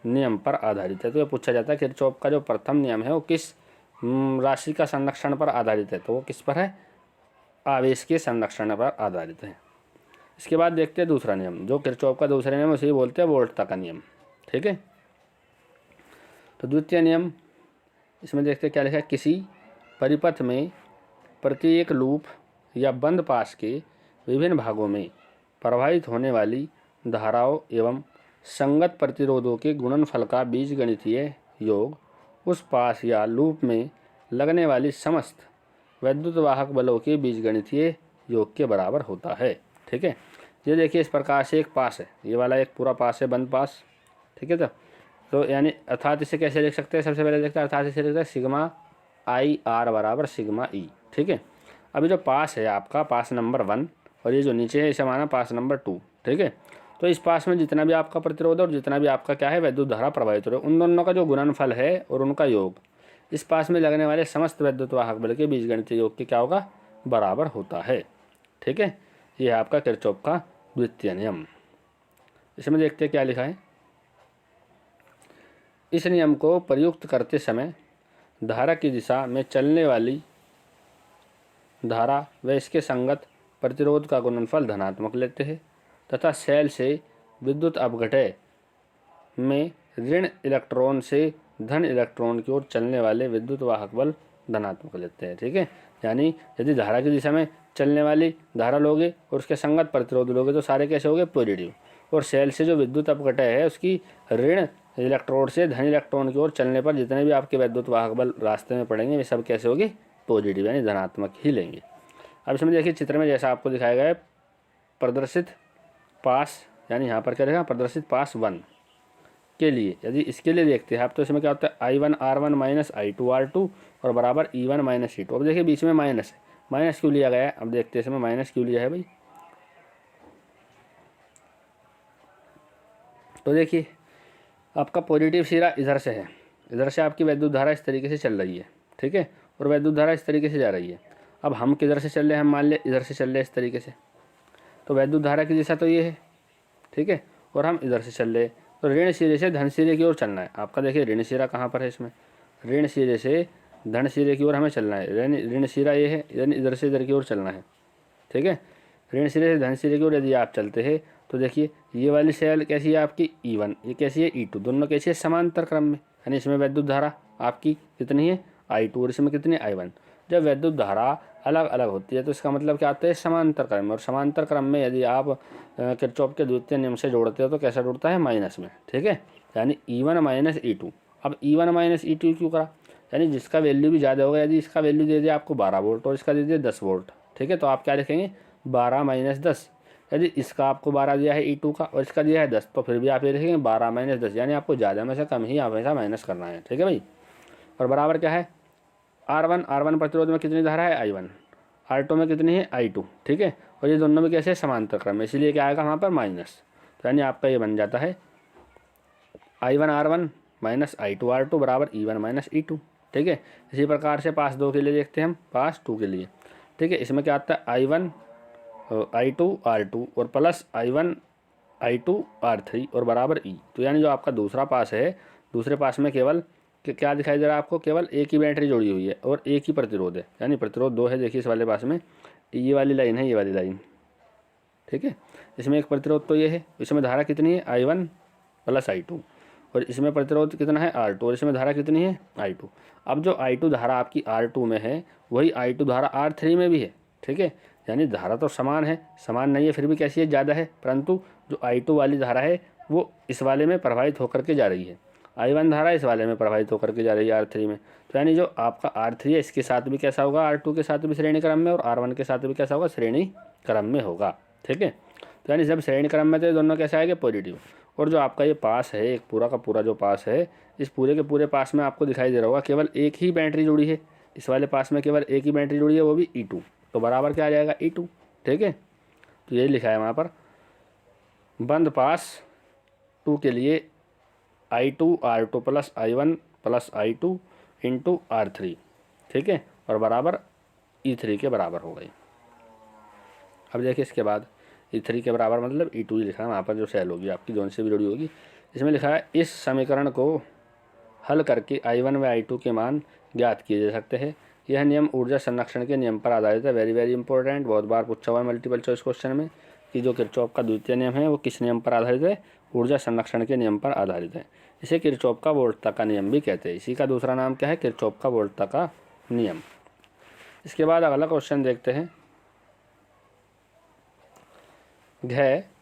Speaker 1: नियम पर आधारित है। तो यह पूछा जाता है किरचॉफ का जो प्रथम नियम है वो किस राशि का संरक्षण पर आधारित है, तो वो किस पर है, आवेश के संरक्षण पर आधारित है। इसके बाद देखते हैं दूसरा नियम, जो किरचॉफ का दूसरा नियम उसे बोलते हैं वोल्टता का नियम। ठीक है, तो द्वितीय नियम इसमें देखते हैं क्या लिखा है, किसी परिपथ में प्रत्येक लूप या बंद पास के विभिन्न भागों में प्रवाहित होने वाली धाराओं एवं संगत प्रतिरोधों के गुणनफल का बीजगणितीय योग उस पास या लूप में लगने वाली समस्त वैद्युत वाहक बलों के बीजगणितीय योग के बराबर होता है। ठीक है, ये देखिए इस प्रकार से एक पास है, ये वाला एक पूरा पास है बंद पास। ठीक है, तो यानी अर्थात इसे कैसे लिख सकते हैं, सबसे पहले देखते हैं अर्थात इसे लिखते हैं सिग्मा IR बराबर सिग्मा E। ठीक है, अभी जो पास है आपका पास नंबर 1 और ये जो नीचे है इसे माना पास नंबर 2। ठीक है, तो इस पास में जितना भी आपका प्रतिरोध और जितना भी आपका क्या है वैद्युत धारा प्रवाहित हो रही है उन दोनों का जो गुणनफल है और उनका योग इस पास में लगने वाले समस्त वैद्युत वाहक बल के बीजगणितीय योग के क्या होगा बराबर होता है। ठीक है, ये है आपका किरचॉफ का द्वितीय नियम। इसमें देखते हैं क्या लिखा है, इस नियम को प्रयुक्त करते समय धारा की दिशा में चलने वाली धारा व इसके संगत प्रतिरोध का गुणनफल धनात्मक लेते हैं तथा सेल से विद्युत अपघटय में ऋण इलेक्ट्रॉन से धन इलेक्ट्रॉन की ओर चलने वाले विद्युत वाहक बल धनात्मक लेते हैं। ठीक है, यानी यदि धारा की दिशा में चलने वाली धारा लोगे और उसके संगत प्रतिरोध लोगे तो सारे कैसे हो गए पॉजिटिव, और सेल से जो विद्युत अपघटय है उसकी ऋण इलेक्ट्रोड से धन इलेक्ट्रॉन की ओर चलने पर जितने भी आपके वैद्युत वाहक बल रास्ते में पड़ेंगे वे सब कैसे होगी पॉजिटिव यानी धनात्मक ही लेंगे। अब इसमें देखिए चित्र में जैसा आपको दिखाया गया है प्रदर्शित पास यानी यहाँ पर क्या रहेगा प्रदर्शित पास 1 के लिए, यदि इसके लिए देखते हैं आप तो इसमें क्या होता है I1 R1 minus I2 R2 और बराबर E1 माइनस E2। अब देखिए बीच में माइनस है, माइनस क्यों लिया गया है, अब देखते हैं इसमें माइनस क्यों लिया है भाई। तो देखिए आपका पॉजिटिव सिरा इधर से है, इधर से आपकी वैद्युत धारा इस तरीके से चल रही है। ठीक है, और वैद्युत धारा इस तरीके से जा रही है। अब हम किधर से चल रहे हैं, हम मान ले इधर से चल रहे हैं इस तरीके से, तो वैद्युत धारा की दिशा तो ये है। ठीक है, और हम इधर से चल रहे हैं तो ऋण सिरे से धन सिरे की ओर चलना है। आपका देखिए ऋण सिरा कहाँ पर है, इसमें ऋण सिरे से धन सिरे की ओर हमें चलना है। ऋण सिरा ये है, यानी इधर से इधर की ओर चलना है। ठीक है, ऋण सिरे से धन सिरे की ओर यदि आप चलते हैं तो देखिए ये वाली सेल कैसी है आपकी E1, ये कैसी है E2, दोनों कैसी है समांतर क्रम में, यानी इसमें वैद्युत धारा आपकी कितनी है I2 और इसमें कितनी I1। जब वैद्युत धारा अलग अलग होती है तो इसका मतलब क्या आता है, समांतर क्रम में। और समांतर क्रम में यदि आप किरचॉफ के द्वितीय नियम से जोड़ते हो तो कैसा जुड़ता है, माइनस में। ठीक है, यानी E1 माइनस E2। अब E1 माइनस E2 क्यों करा, यानी जिसका वैल्यू भी ज़्यादा होगा, यदि इसका वैल्यू दे दिया आपको 12 वोल्ट और इसका दे दिया 10 वोल्ट, ठीक है, तो आप क्या लिखेंगे, 12 माइनस 10। यदि इसका आपको 12 दिया है E2 का और इसका दिया है 10, तो फिर भी आप ये लिखेंगे 12 माइनस 10, यानी आपको ज़्यादा में से कम ही हमेशा माइनस करना है। ठीक है भाई, और बराबर क्या है, R1 प्रतिरोध में कितनी धारा है, I1, R2 में कितनी है, I2। ठीक है, और ये दोनों में कैसे समांतर क्रम है, इसीलिए क्या आएगा वहाँ पर माइनस। तो यानी आपका ये बन जाता है I1 R1 minus I2 R2 बराबर E1 माइनस E2। ठीक है, इसी प्रकार से पास 2 के लिए देखते हैं हम, पास 2 के लिए। ठीक है, इसमें क्या आता है, I1 I2 R2 और प्लस I1 I2 R3 और बराबर E। तो यानी जो आपका दूसरा पास है, दूसरे पास में केवल क्या दिखाई दे रहा है आपको, केवल एक ही बैटरी जुड़ी हुई है और एक ही प्रतिरोध है, यानी प्रतिरोध 2 है। देखिए इस वाले पास में ये वाली लाइन है, ये वाली लाइन। ठीक है, इसमें एक प्रतिरोध तो ये है, इसमें धारा कितनी है, I1 प्लस I2, और इसमें प्रतिरोध कितना है, R2, और इसमें धारा कितनी है, I2। अब जो I2 धारा आपकी R2 में है वही I2 धारा R3 में भी है। ठीक है, यानी धारा तो समान है, समान नहीं है फिर भी कैसी है, ज़्यादा है, परंतु जो I2 वाली धारा है वो इस वाले में प्रभावित होकर के जा रही है, I1 धारा इस वाले में प्रभावित होकर के जा रही है R3 में। तो यानी जो आपका R3 है इसके साथ भी कैसा होगा, R2 के साथ भी श्रेणी क्रम में, और R1 के साथ भी कैसा होगा, श्रेणी क्रम में होगा। ठीक है, तो यानी जब श्रेणी क्रम में तो दोनों कैसे आएंगे, पॉजिटिव। और जो आपका ये पास है, एक पूरा का पूरा जो पास है, इस पूरे के पूरे पास में आपको दिखाई दे रहा होगा केवल एक ही बैटरी जुड़ी है, इस वाले पास में केवल एक ही बैटरी जुड़ी है, वो भी E2। तो बराबर क्या आ जाएगा, E2। ठीक है, तो यही लिखा है वहाँ पर, बंद पास 2 के लिए I2 R2 plus I1 plus I2 into R3। ठीक है, और बराबर E3 के बराबर हो गई। अब देखिए इसके बाद E3 के बराबर मतलब E2 ही लिखा है वहाँ पर, जो सेल होगी आपकी जोन से भी जुड़ी होगी। इसमें लिखा है, इस समीकरण को हल करके I1 व I2 के मान ज्ञात किए जा सकते हैं। यह नियम ऊर्जा संरक्षण के नियम पर आधारित है। वेरी वेरी इंपॉर्टेंट, बहुत बार पूछा हुआ है मल्टीपल चॉइस क्वेश्चन में कि जो किरचॉफ का द्वितीय नियम है वो किस नियम पर आधारित है, ऊर्जा संरक्षण के नियम पर आधारित है। इसे किरचॉफ का वोल्टता का नियम भी कहते हैं। इसी का दूसरा नाम क्या है, किरचॉफ का वोल्टता का नियम। इसके बाद अगला क्वेश्चन देखते हैं,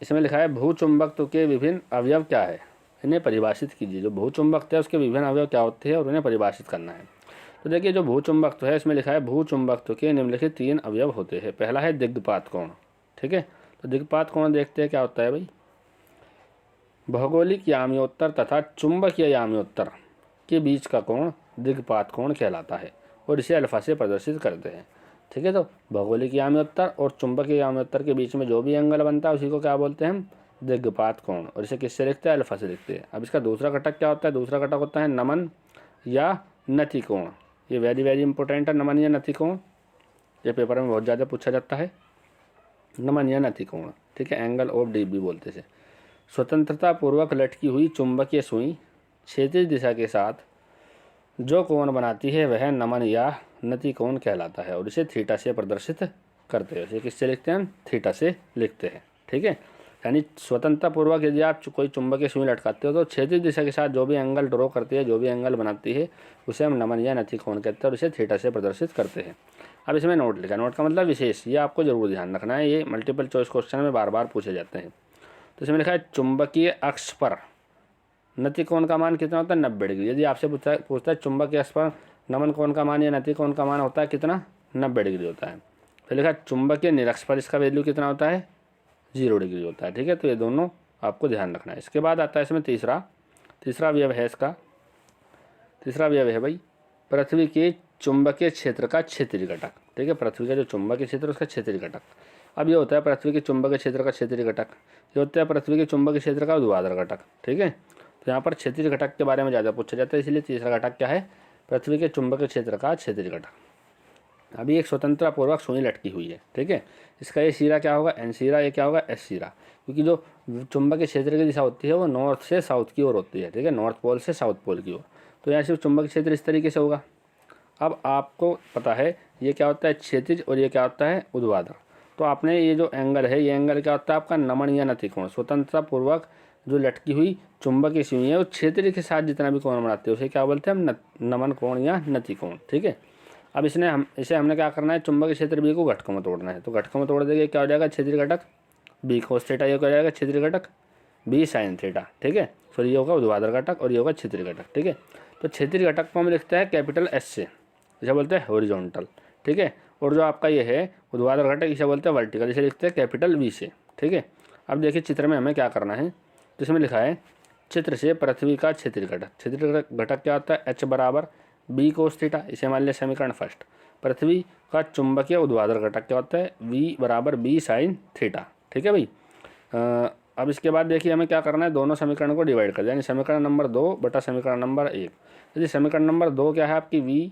Speaker 1: इसमें लिखा है भूचुंबकत्व के विभिन्न अवयव क्या है, इन्हें परिभाषित कीजिए। जो भूचुंबकत्व है उसके विभिन्न अवयव क्या होते हैं और उन्हें परिभाषित करना है। तो देखिए जो भूचुंबकत्व है इसमें लिखा है, भूचुंबकत्व के निम्नलिखित 3 अवयव होते हैं। पहला है दिग्पात कोण। ठीक है, तो दिग्पात कोण देखते हैं क्या होता है भाई, भौगोलिक याम्योत्तर तथा चुंबकीय याम्योत्तर के बीच का कोण दिग्पात कोण कहलाता है और इसे अल्फा से प्रदर्शित करते हैं। ठीक है, तो भौगोलिक याम्योत्तर और चुंबकीय याम्योत्तर के बीच में जो भी एंगल बनता है उसी को क्या बोलते हैं हम, दिग्पात कोण, और इसे किससे लिखते हैं, अल्फा से लिखते हैं। अब इसका दूसरा घटक क्या होता है, दूसरा घटक होता है नमन या नति कोण। ये वेरी वेरी इंपॉर्टेंट है, नमन या नति कोण, ये पेपर में बहुत ज़्यादा पूछा जाता है, नमन या नति कोण। ठीक है, एंगल ऑफ डी भी बोलते हैं। स्वतंत्रता पूर्वक लटकी हुई चुंबकीय सुई क्षैतिज दिशा के साथ जो कोण बनाती है वह नमन या नति कोण कहलाता है और इसे थीटा से प्रदर्शित करते हैं। इसे किससे लिखते हैं, थीटा से लिखते हैं। ठीक है, यानी स्वतंत्रता पूर्वक यदि आप कोई चुंबकीय सुई लटकाते हो तो क्षैतिज दिशा के साथ जो भी एंगल ड्रॉ करती है, जो भी एंगल बनाती है, उसे हम नमन या नति कोण कहते हैं और इसे थीटा से प्रदर्शित करते हैं। अब इसमें नोट लिखा, नोट का मतलब विशेष, ये आपको जरूर ध्यान रखना है, ये मल्टीपल चॉइस क्वेश्चन में बार बार पूछे जाते हैं। तो इसमें लिखा है चुंबकीय अक्ष पर नति कोण का मान कितना होता है, 90 डिग्री। यदि आपसे पूछता है चुंबकीय अक्ष पर नमन कोण का मान या नति कोण का मान होता है कितना, 90 डिग्री होता है। फिर लिखा है चुंबकीय निरक्ष पर इसका वैल्यू कितना होता है, 0 डिग्री होता है। ठीक है, तो ये दोनों आपको ध्यान रखना है। इसके बाद आता है इसमें तीसरा अवयव है, इसका तीसरा अवयव है भाई पृथ्वी के चुंबकीय क्षेत्र का क्षेत्रीय घटक। ठीक है, पृथ्वी का जो चुंबकीय क्षेत्र उसका क्षेत्रीय घटक। अब ये होता है पृथ्वी के चुंबकीय क्षेत्र का क्षेत्रीय घटक, ये होता है पृथ्वी के चुंबकीय क्षेत्र का ऊर्ध्वाधर घटक। ठीक है, तो यहाँ पर क्षेत्रीय घटक के बारे में ज़्यादा पूछा जाता है, इसलिए तीसरा घटक क्या है, पृथ्वी के चुंबकीय क्षेत्र का क्षेत्रीय घटक। अभी एक स्वतंत्रता पूर्वक सुई लटकी हुई है। ठीक है, इसका ये सिरा क्या होगा, एन सिरा, ये क्या होगा, एस सिरा, क्योंकि जो चुंबकीय क्षेत्र की दिशा होती है वो नॉर्थ से साउथ की ओर होती है। ठीक है, नॉर्थ पोल से साउथ पोल की ओर, तो यहाँ से चुंबकीय क्षेत्र इस तरीके से होगा। अब आपको पता है ये क्या होता है, क्षैतिज, और ये क्या होता है, ऊर्ध्वाधर। तो आपने ये जो एंगल है, ये एंगल क्या होता है आपका, नमन या नति कोण। स्वतंत्रता पूर्वक जो लटकी हुई चुंबकीय सुई है वो क्षेत्रीय के साथ जितना भी कोण बनाते हैं उसे क्या बोलते हैं हम, नमन कोण या नति कोण। ठीक है, अब इसे हमने क्या करना है, चुंबकीय क्षेत्र बी को घटकों में तोड़ना है। तो घटकों में तोड़ देंगे, क्या हो जाएगा, क्षेत्रीय घटक बी कोस थीटा, ये क्या हो जाएगा, क्षेत्रीय घटक बी साइन थीटा। ठीक है, फिर ये होगा ऊर्ध्वाधर घटक और ये होगा क्षेत्रीय घटक। ठीक है, तो क्षेत्रीय घटक को हम लिखते हैं कैपिटल एस से, इसे बोलते हैं हॉरिजॉन्टल। ठीक है, और जो आपका ये है ऊर्ध्वाधर घटक इसे बोलते हैं वर्टिकल, इसे लिखते हैं कैपिटल वी से। ठीक है, अब देखिए चित्र में हमें क्या करना है, तो इसमें लिखा है चित्र से पृथ्वी का क्षेत्रीय घटक। क्षेत्रीय घटक क्या होता है, एच बराबर बी कोस थीटा, इसे मान लिया समीकरण फर्स्ट। पृथ्वी का चुंबकीय ऊर्ध्वाधर घटक क्या होता है, वी बराबर बी साइन थीटा। ठीक है भाई, अब इसके बाद देखिए हमें क्या करना है, दोनों समीकरण को डिवाइड कर दिया, यानी समीकरण नंबर 2 बटा समीकरण नंबर 1। यदि समीकरण नंबर 2 क्या है आपकी, वी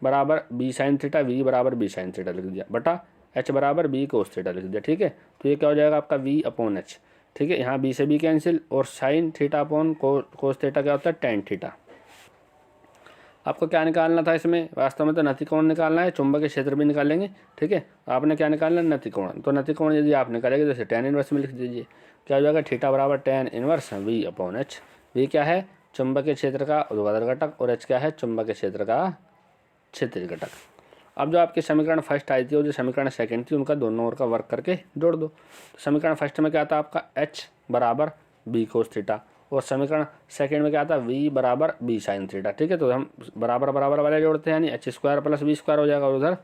Speaker 1: बराबर बी साइन थीटा, वी बराबर बी साइन थीटा लिख दिया, बटा एच बराबर बी कोस थीटा लिख दिया। ठीक है, तो ये क्या हो जाएगा आपका वी अपॉन एच। ठीक है, यहाँ बी से बी कैंसिल, और sine theta upon cos theta क्या होता है, टेन थीटा। आपको क्या निकालना था इसमें, वास्तव में तो नतिकोण निकालना है, चुंबकीय क्षेत्र भी निकालेंगे। ठीक है, आपने क्या निकालना है, नतिकोण। तो नतिकोण यदि आप निकालेंगे तो इसे टेन इनवर्स में लिख दीजिए, क्या हो जाएगा, थीटा बराबर tan inverse V upon H. V क्या है, चुंबकीय क्षेत्र का ऊर्ध्वाधर घटक, और एच क्या है, चुंबकीय क्षेत्र का क्षेत्रीय घटक। अब जो आपके समीकरण फर्स्ट आई थी और जो समीकरण सेकंड थी उनका दोनों ओर का वर्क करके जोड़ दो। तो समीकरण फर्स्ट में क्या था आपका, एच बराबर बी कोस थीटा, और समीकरण सेकंड में क्या था, वी बराबर बी साइन थीटा। ठीक है, तो हम बराबर बराबर वाले जोड़ते हैं, यानी H square plus B square हो जाएगा, और उधर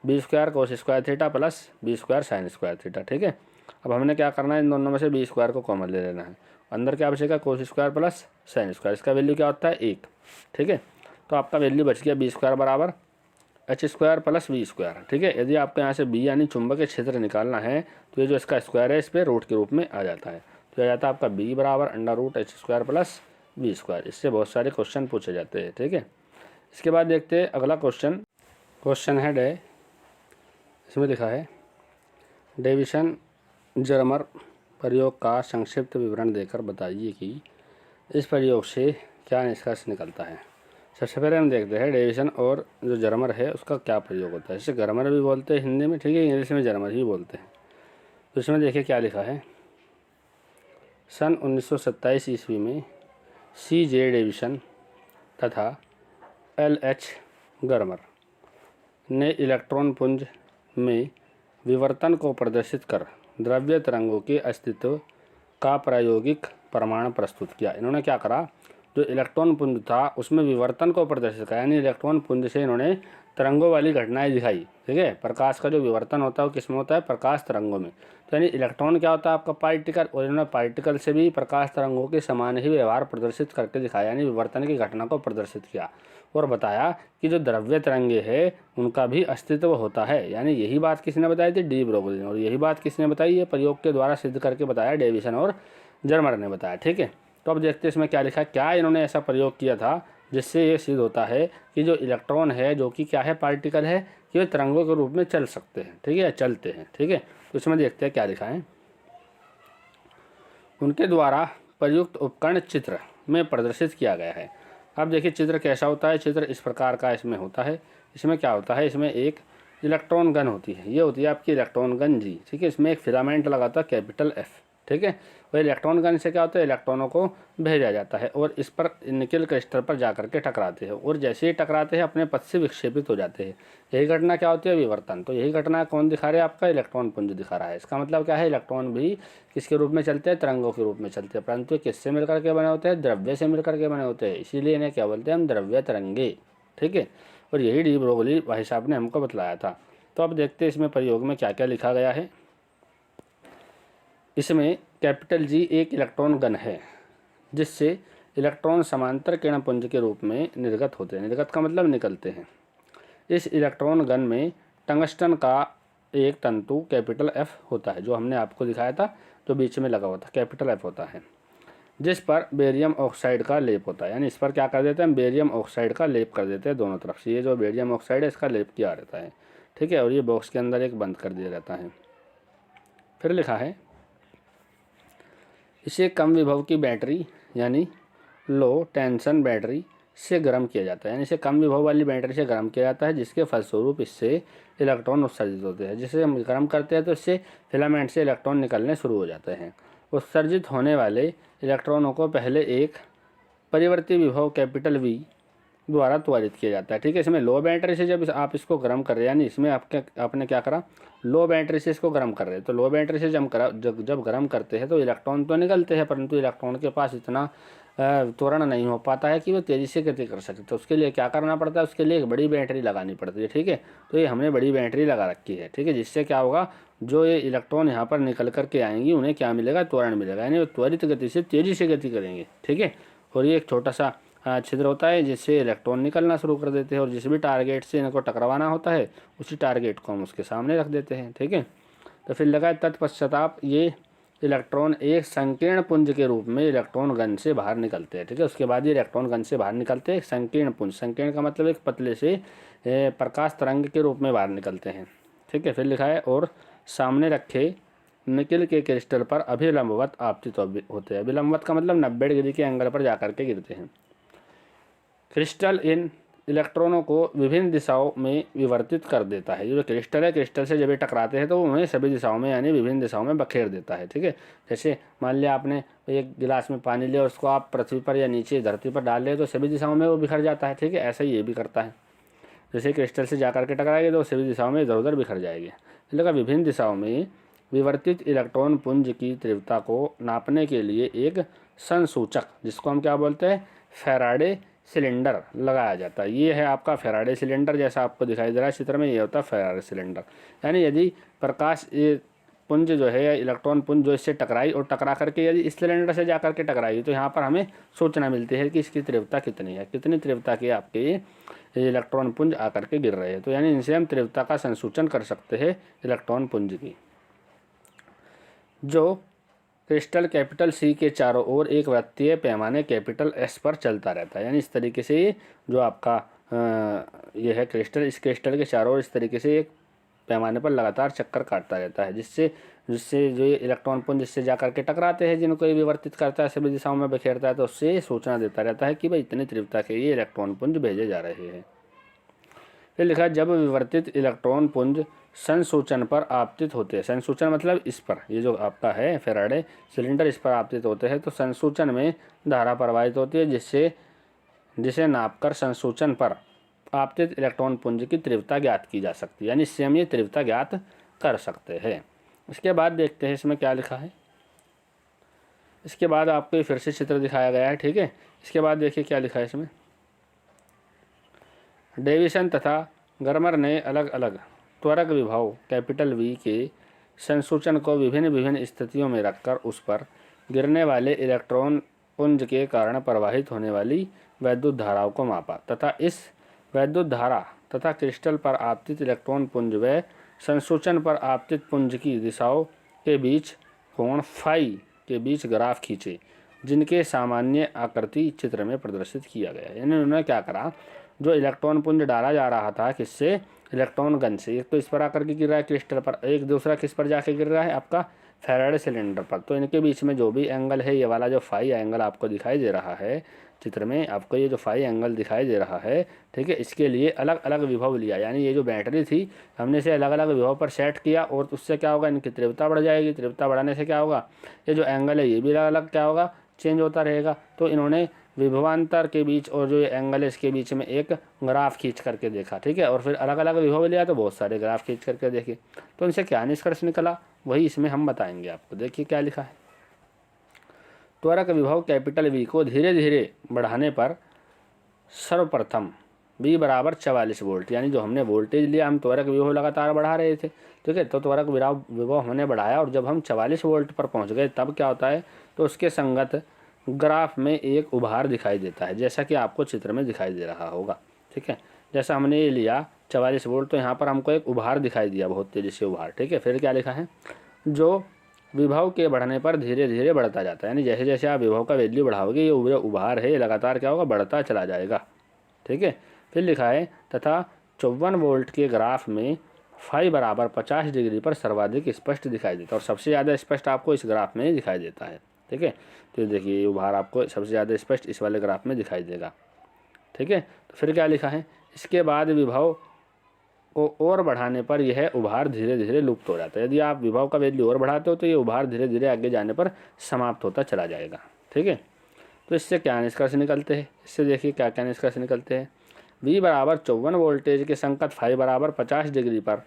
Speaker 1: B square cos square theta plus B square sine square theta. ठीक है, अब हमने क्या करना है, इन दोनों में से बी स्क्वायर को कॉमन ले लेना है, अंदर क्या बचेगा, cos square plus sine square, इसका वैल्यू क्या होता है, 1। ठीक है, तो आपका वैल्यू बच गया बी स्क्वायर बराबर H square plus V square. ठीक है, यदि आपको यहाँ से बी यानी चुंबकीय क्षेत्र निकालना है तो ये जो इसका स्क्वायर है इस पर रूट के रूप में आ जाता है, तो आ जाता है आपका बी बराबर under root H square plus V square. इससे बहुत सारे क्वेश्चन पूछे जाते हैं। ठीक है, इसके बाद देखते हैं अगला क्वेश्चन। क्वेश्चन है डे, इसमें लिखा है डेविसन जर्मर प्रयोग का संक्षिप्त विवरण देकर बताइए कि इस प्रयोग से क्या निष्कर्ष निकलता है। सबसे पहले हम देखते हैं डेविसन और जो जर्मर है उसका क्या प्रयोग होता है। इसे जर्मर भी बोलते हैं हिंदी में, ठीक है, इंग्लिश में जर्मर ही बोलते हैं। तो इसमें देखिए क्या लिखा है, सन 1927 ईस्वी में सी जे डेविसन तथा एल एच गर्मर ने इलेक्ट्रॉन पुंज में विवर्तन को प्रदर्शित कर द्रव्य तरंगों के अस्तित्व का प्रायोगिक प्रमाण प्रस्तुत किया। इन्होंने क्या करा, जो इलेक्ट्रॉन पुंज था उसमें विवर्तन को प्रदर्शित किया, यानी इलेक्ट्रॉन पुंज से इन्होंने तरंगों वाली घटनाएं दिखाई। ठीक है, प्रकाश का जो विवर्तन होता है वो किसमें होता है, प्रकाश तरंगों में। तो यानी इलेक्ट्रॉन क्या होता है आपका, पार्टिकल, और इन्होंने पार्टिकल से भी प्रकाश तरंगों के समान ही व्यवहार प्रदर्शित करके दिखाया, यानी विवर्तन की घटना को प्रदर्शित किया और बताया कि जो द्रव्य तरंगे हैं उनका भी अस्तित्व होता है। यानी यही बात किसने बताई थी, डी ब्रोगली ने, और यही बात किसने बताई है, प्रयोग के द्वारा सिद्ध करके बताया, डेविसन और जर्मर ने बताया। ठीक है, तो अब देखते हैं इसमें क्या लिखा है, क्या इन्होंने ऐसा प्रयोग किया था जिससे ये सिद्ध होता है कि जो इलेक्ट्रॉन है, जो कि क्या है, पार्टिकल है, कि वे तरंगों के रूप में चल सकते हैं। ठीक है, चलते हैं। ठीक है, तो इसमें देखते हैं क्या लिखा है, उनके द्वारा प्रयुक्त उपकरण चित्र में प्रदर्शित किया गया है। अब देखिए चित्र कैसा होता है, चित्र इस प्रकार का इसमें होता है। इसमें क्या होता है, इसमें एक इलेक्ट्रॉन गन होती है, ये होती है आपकी इलेक्ट्रॉन गन जी। ठीक है, इसमें एक फिलामेंट लगा था कैपिटल एफ। ठीक है, वह इलेक्ट्रॉन गन से क्या होता है, इलेक्ट्रॉनों को भेजा जाता है और इस पर निकल क्रिस्टल पर जाकर के टकराते हैं, और जैसे ही टकराते हैं अपने पथ से विक्षेपित हो जाते हैं। यही घटना क्या होती है, विवर्तन। तो यही घटना कौन दिखा रहा है, आपका इलेक्ट्रॉन पुंज दिखा रहा है। इसका मतलब क्या है, इलेक्ट्रॉन भी किसके रूप में चलते हैं, तरंगों के रूप में चलते हैं, परंतु किससे मिलकर के बने होते हैं, द्रव्य से मिलकर के बने होते हैं, इसीलिए इन्हें क्या बोलते हैं हम, द्रव्य तरंगे। ठीक है, और यही डी ब्रोगली भाई साहब ने हमको बतलाया था। तो अब देखते हैं इसमें प्रयोग में क्या क्या लिखा गया है। इसमें कैपिटल जी एक इलेक्ट्रॉन गन है जिससे इलेक्ट्रॉन समांतर किरण पुंज के रूप में निर्गत होते हैं। निर्गत का मतलब निकलते हैं। इस इलेक्ट्रॉन गन में टंगस्टन का एक तंतु कैपिटल एफ होता है, जो हमने आपको दिखाया था, जो बीच में लगा हुआ था, कैपिटल एफ होता है, जिस पर बेरियम ऑक्साइड का लेप होता है। यानी इस पर क्या कर देते हैं हम, बेरियम ऑक्साइड का लेप कर देते हैं दोनों तरफ से। ये जो बेरियम ऑक्साइड है इसका लेप किया रहता है। ठीक है, और ये बॉक्स के अंदर एक बंद कर दिया जाता है। फिर लिखा है, इसे कम विभव की बैटरी यानी लो टेंशन बैटरी से गर्म किया जाता है। यानी इसे कम विभव वाली बैटरी से गर्म किया जाता है, जिसके फलस्वरूप इससे इलेक्ट्रॉन उत्सर्जित होते हैं। जिसे हम गर्म करते हैं तो इससे फिलामेंट से इलेक्ट्रॉन निकलने शुरू हो जाते हैं। उत्सर्जित होने वाले इलेक्ट्रॉनों को पहले एक परिवर्ती विभव कैपिटल V द्वारा त्वरित किया जाता है। ठीक है, इसमें लो बैटरी से जब आप इसको गर्म कर रहे हैं, यानी इसमें आपने क्या करा, लो बैटरी से इसको गर्म कर रहे हैं, तो लो बैटरी से जब गर्म करते हैं तो इलेक्ट्रॉन तो निकलते हैं, परंतु इलेक्ट्रॉन के पास इतना त्वरण नहीं हो पाता है कि वो तेज़ी से गति कर सके। तो उसके लिए क्या करना पड़ता है, उसके लिए एक बड़ी बैटरी लगानी पड़ती है। ठीक है, तो ये हमने बड़ी बैटरी लगा रखी है। ठीक है, जिससे क्या होगा, जो ये इलेक्ट्रॉन यहाँ पर निकल करके आएंगी उन्हें क्या मिलेगा, त्वरण मिलेगा, यानी वो त्वरित गति से तेज़ी से गति करेंगे। ठीक है, और ये एक छोटा सा छिद्र होता है जिससे इलेक्ट्रॉन निकलना शुरू कर देते हैं, और जिस भी टारगेट से इनको टकराना होता है उसी टारगेट को हम उसके सामने रख देते हैं। ठीक है, तो फिर लगा तत्पश्चात ये इलेक्ट्रॉन एक संकीर्ण पुंज के रूप में इलेक्ट्रॉन गन से बाहर निकलते हैं। ठीक है, उसके बाद ये इलेक्ट्रॉन गन से बाहर निकलते हैं एक संकीर्ण पुंज, संकीर्ण का मतलब एक पतले से प्रकाश तरंग के रूप में बाहर निकलते हैं। ठीक है, फिर लिखा है और सामने रखे निकिल के क्रिस्टल पर अभिलंबवत आपतित होते हैं। अभिलंबवत का मतलब 90 डिग्री के एंगल पर जाकर के गिरते हैं। क्रिस्टल इन इलेक्ट्रॉनों को विभिन्न दिशाओं में विवर्तित कर देता है। ये जो क्रिस्टल है, क्रिस्टल से जब ये टकराते हैं तो उन्हें सभी दिशाओं में यानी विभिन्न दिशाओं में बखेर देता है। ठीक है, जैसे मान लिया आपने एक गिलास में पानी लिया और उसको आप पृथ्वी पर या नीचे धरती पर डाल ले तो सभी दिशाओं में वो बिखर जाता है। ठीक है, ऐसा ही ये भी करता है, जैसे क्रिस्टल से जाकर के टकराएगी तो सभी दिशाओं में इधर उधर बिखर जाएगी। इसलिए विभिन्न दिशाओं में विवर्तित इलेक्ट्रॉन पुंज की तीव्रता को नापने के लिए एक संसूचक, जिसको हम क्या बोलते हैं, फैराडे सिलेंडर लगाया जाता है। ये है आपका फैराडे सिलेंडर, जैसा आपको दिखाई दे रहा है चित्र में, ये होता है फैराडे सिलेंडर। यानी यदि प्रकाश ये पुंज जो है या इलेक्ट्रॉन पुंज जो इससे टकराई और टकरा करके यदि इस सिलेंडर से जाकर के टकराई तो यहाँ पर हमें सूचना मिलती है कि इसकी तीव्रता कितनी है, कितनी तीव्रता के आपके ये इलेक्ट्रॉन पुंज आकर के गिर रहे हैं। तो यानी इनसे हम तीव्रता का संसूचन कर सकते हैं इलेक्ट्रॉन पुंज की। जो क्रिस्टल कैपिटल C के चारों ओर एक वृत्तीय पैमाने कैपिटल S पर चलता रहता है। यानी इस तरीके से ये जो आपका ये है क्रिस्टल, इस क्रिस्टल के चारों ओर इस तरीके से एक पैमाने पर लगातार चक्कर काटता रहता है, जिससे जो ये इलेक्ट्रॉन पुंज जिससे जाकर के टकराते हैं, जिनको ये विवर्तित करता है, सभी दिशाओं में बिखेरता है, तो उससे सूचना देता रहता है कि भाई इतनी तीव्रता के ये इलेक्ट्रॉन पुंज भेजे जा रहे हैं। फिर लिखा जब विवर्तित इलेक्ट्रॉन पुंज संसूचन पर आपतित होते हैं, संसूचन मतलब इस पर, ये जो आपका है फैराडे सिलेंडर, इस पर आपतित होते हैं तो संसूचन में धारा प्रवाहित होती है, जिसे नापकर संसूचन पर आपतित इलेक्ट्रॉन पुंज की तीव्रता ज्ञात की जा सकती है। यानी इससे हम ये तीव्रता ज्ञात कर सकते हैं। इसके बाद देखते हैं इसमें क्या लिखा है। इसके बाद आपको फिर से चित्र दिखाया गया है। ठीक है, इसके बाद देखिए क्या लिखा है इसमें। डेविसन तथा गर्मर ने अलग अलग त्वरक विभव कैपिटल V के संसूचन को विभिन्न विभिन्न स्थितियों में रखकर उस पर गिरने वाले इलेक्ट्रॉन पुंज के कारण प्रवाहित होने वाली वैद्युत धाराओं को मापा तथा इस वैद्युत धारा तथा क्रिस्टल पर आपतित इलेक्ट्रॉन पुंज व संसूचन पर आपतित पुंज की दिशाओं के बीच कोण फाई के बीच ग्राफ खींचे, जिनके सामान्य आकृति चित्र में प्रदर्शित किया गया। यानी उन्होंने क्या करा, जो इलेक्ट्रॉन पुंज डाला जा रहा था किससे, इलेक्ट्रॉन गन से, एक तो इस पर आकर के गिर रहा है क्रिस्टल पर, एक दूसरा किस पर जाके गिर रहा है आपका फैराडे सिलेंडर पर। तो इनके बीच में जो भी एंगल है, ये वाला जो फाई एंगल आपको दिखाई दे रहा है चित्र में, आपको ये जो फाई एंगल दिखाई दे रहा है, ठीक है, इसके लिए अलग अलग विभव लिया। यानी ये जो बैटरी थी हमने इसे अलग अलग विभव पर सेट किया और उससे क्या होगा, इनकी तीव्रता बढ़ जाएगी। तीव्रता बढ़ाने से क्या होगा, ये जो एंगल है ये भी अलग अलग क्या होगा, चेंज होता रहेगा। तो इन्होंने विभवांतर के बीच और जो ये एंगल है इसके बीच में एक ग्राफ खींच करके देखा। ठीक है, और फिर अलग अलग विभव लिया तो बहुत सारे ग्राफ खींच करके देखे, तो इनसे क्या निष्कर्ष निकला वही इसमें हम बताएंगे आपको। देखिए क्या लिखा है। त्वरक विभव कैपिटल V को धीरे धीरे बढ़ाने पर सर्वप्रथम V बराबर 44 वोल्ट, यानी जो हमने वोल्टेज लिया, हम त्वरक विभव लगातार बढ़ा रहे थे। ठीक है, तो त्वरक विभव हमने बढ़ाया और जब हम 44 वोल्ट पर पहुंच गए तब क्या होता है, तो उसके संगत ग्राफ में एक उभार दिखाई देता है, जैसा कि आपको चित्र में दिखाई दे रहा होगा। ठीक है, जैसा हमने ये लिया 44 वोल्ट, तो यहाँ पर हमको एक उभार दिखाई दिया, बहुत तेज़ी से उभार। ठीक है, फिर क्या लिखा है, जो विभव के बढ़ने पर धीरे धीरे बढ़ता जाता है। यानी जैसे जैसे आप विभव का वैल्यू बढ़ाओगे, ये उभार है लगातार क्या होगा, बढ़ता चला जाएगा। ठीक है, फिर लिखा है तथा 54 वोल्ट के ग्राफ में फाई बराबर 50 डिग्री पर सर्वाधिक स्पष्ट दिखाई देता है, और सबसे ज़्यादा स्पष्ट आपको इस ग्राफ में दिखाई देता है। ठीक है, तो देखिए ये उभार आपको सबसे ज़्यादा स्पष्ट इस वाले ग्राफ में दिखाई देगा। ठीक है, तो फिर क्या लिखा है, इसके बाद विभव को और बढ़ाने पर यह उभार धीरे धीरे लुप्त हो जाता है। यदि आप विभव का वैल्यू और बढ़ाते हो तो ये उभार धीरे धीरे आगे जाने पर समाप्त होता चला जाएगा। ठीक है, तो इससे क्या निष्कर्ष निकलते हैं, इससे देखिए क्या क्या निष्कर्ष निकलते हैं। V बराबर 54 वोल्टेज के संकेत फाई बराबर 50 डिग्री पर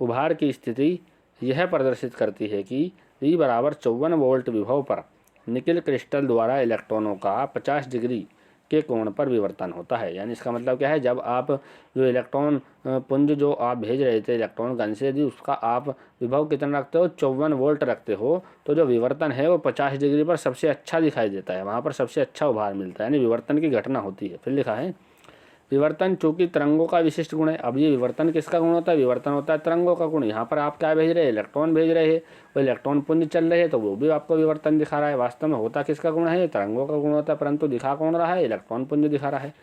Speaker 1: उभार की स्थिति यह प्रदर्शित करती है कि V बराबर 54 वोल्ट विभव पर निकिल क्रिस्टल द्वारा इलेक्ट्रॉनों का 50 डिग्री के कोण पर विवर्तन होता है। यानी इसका मतलब क्या है, जब आप जो इलेक्ट्रॉन पुंज जो आप भेज रहे थे इलेक्ट्रॉन गन से, यदि उसका आप विभव कितना रखते हो 54 वोल्ट रखते हो, तो जो विवर्तन है वो 50 डिग्री पर सबसे अच्छा दिखाई देता है, वहाँ पर सबसे अच्छा उभार मिलता है, यानी विवर्तन की घटना होती है। फिर लिखा है विवर्तन चूंकि तरंगों का विशिष्ट गुण है। अब ये विवर्तन किसका गुण होता है, विवर्तन होता है तरंगों का गुण। यहाँ पर आप क्या भेज रहे हैं, इलेक्ट्रॉन भेज रहे हैं, वो इलेक्ट्रॉन पुंज चल रहे हैं तो वो भी आपको विवर्तन दिखा रहा है। वास्तव में होता किसका गुण है, तरंगों का गुण होता है, परंतु दिखा कौन रहा है, इलेक्ट्रॉन पुंज दिखा रहा है।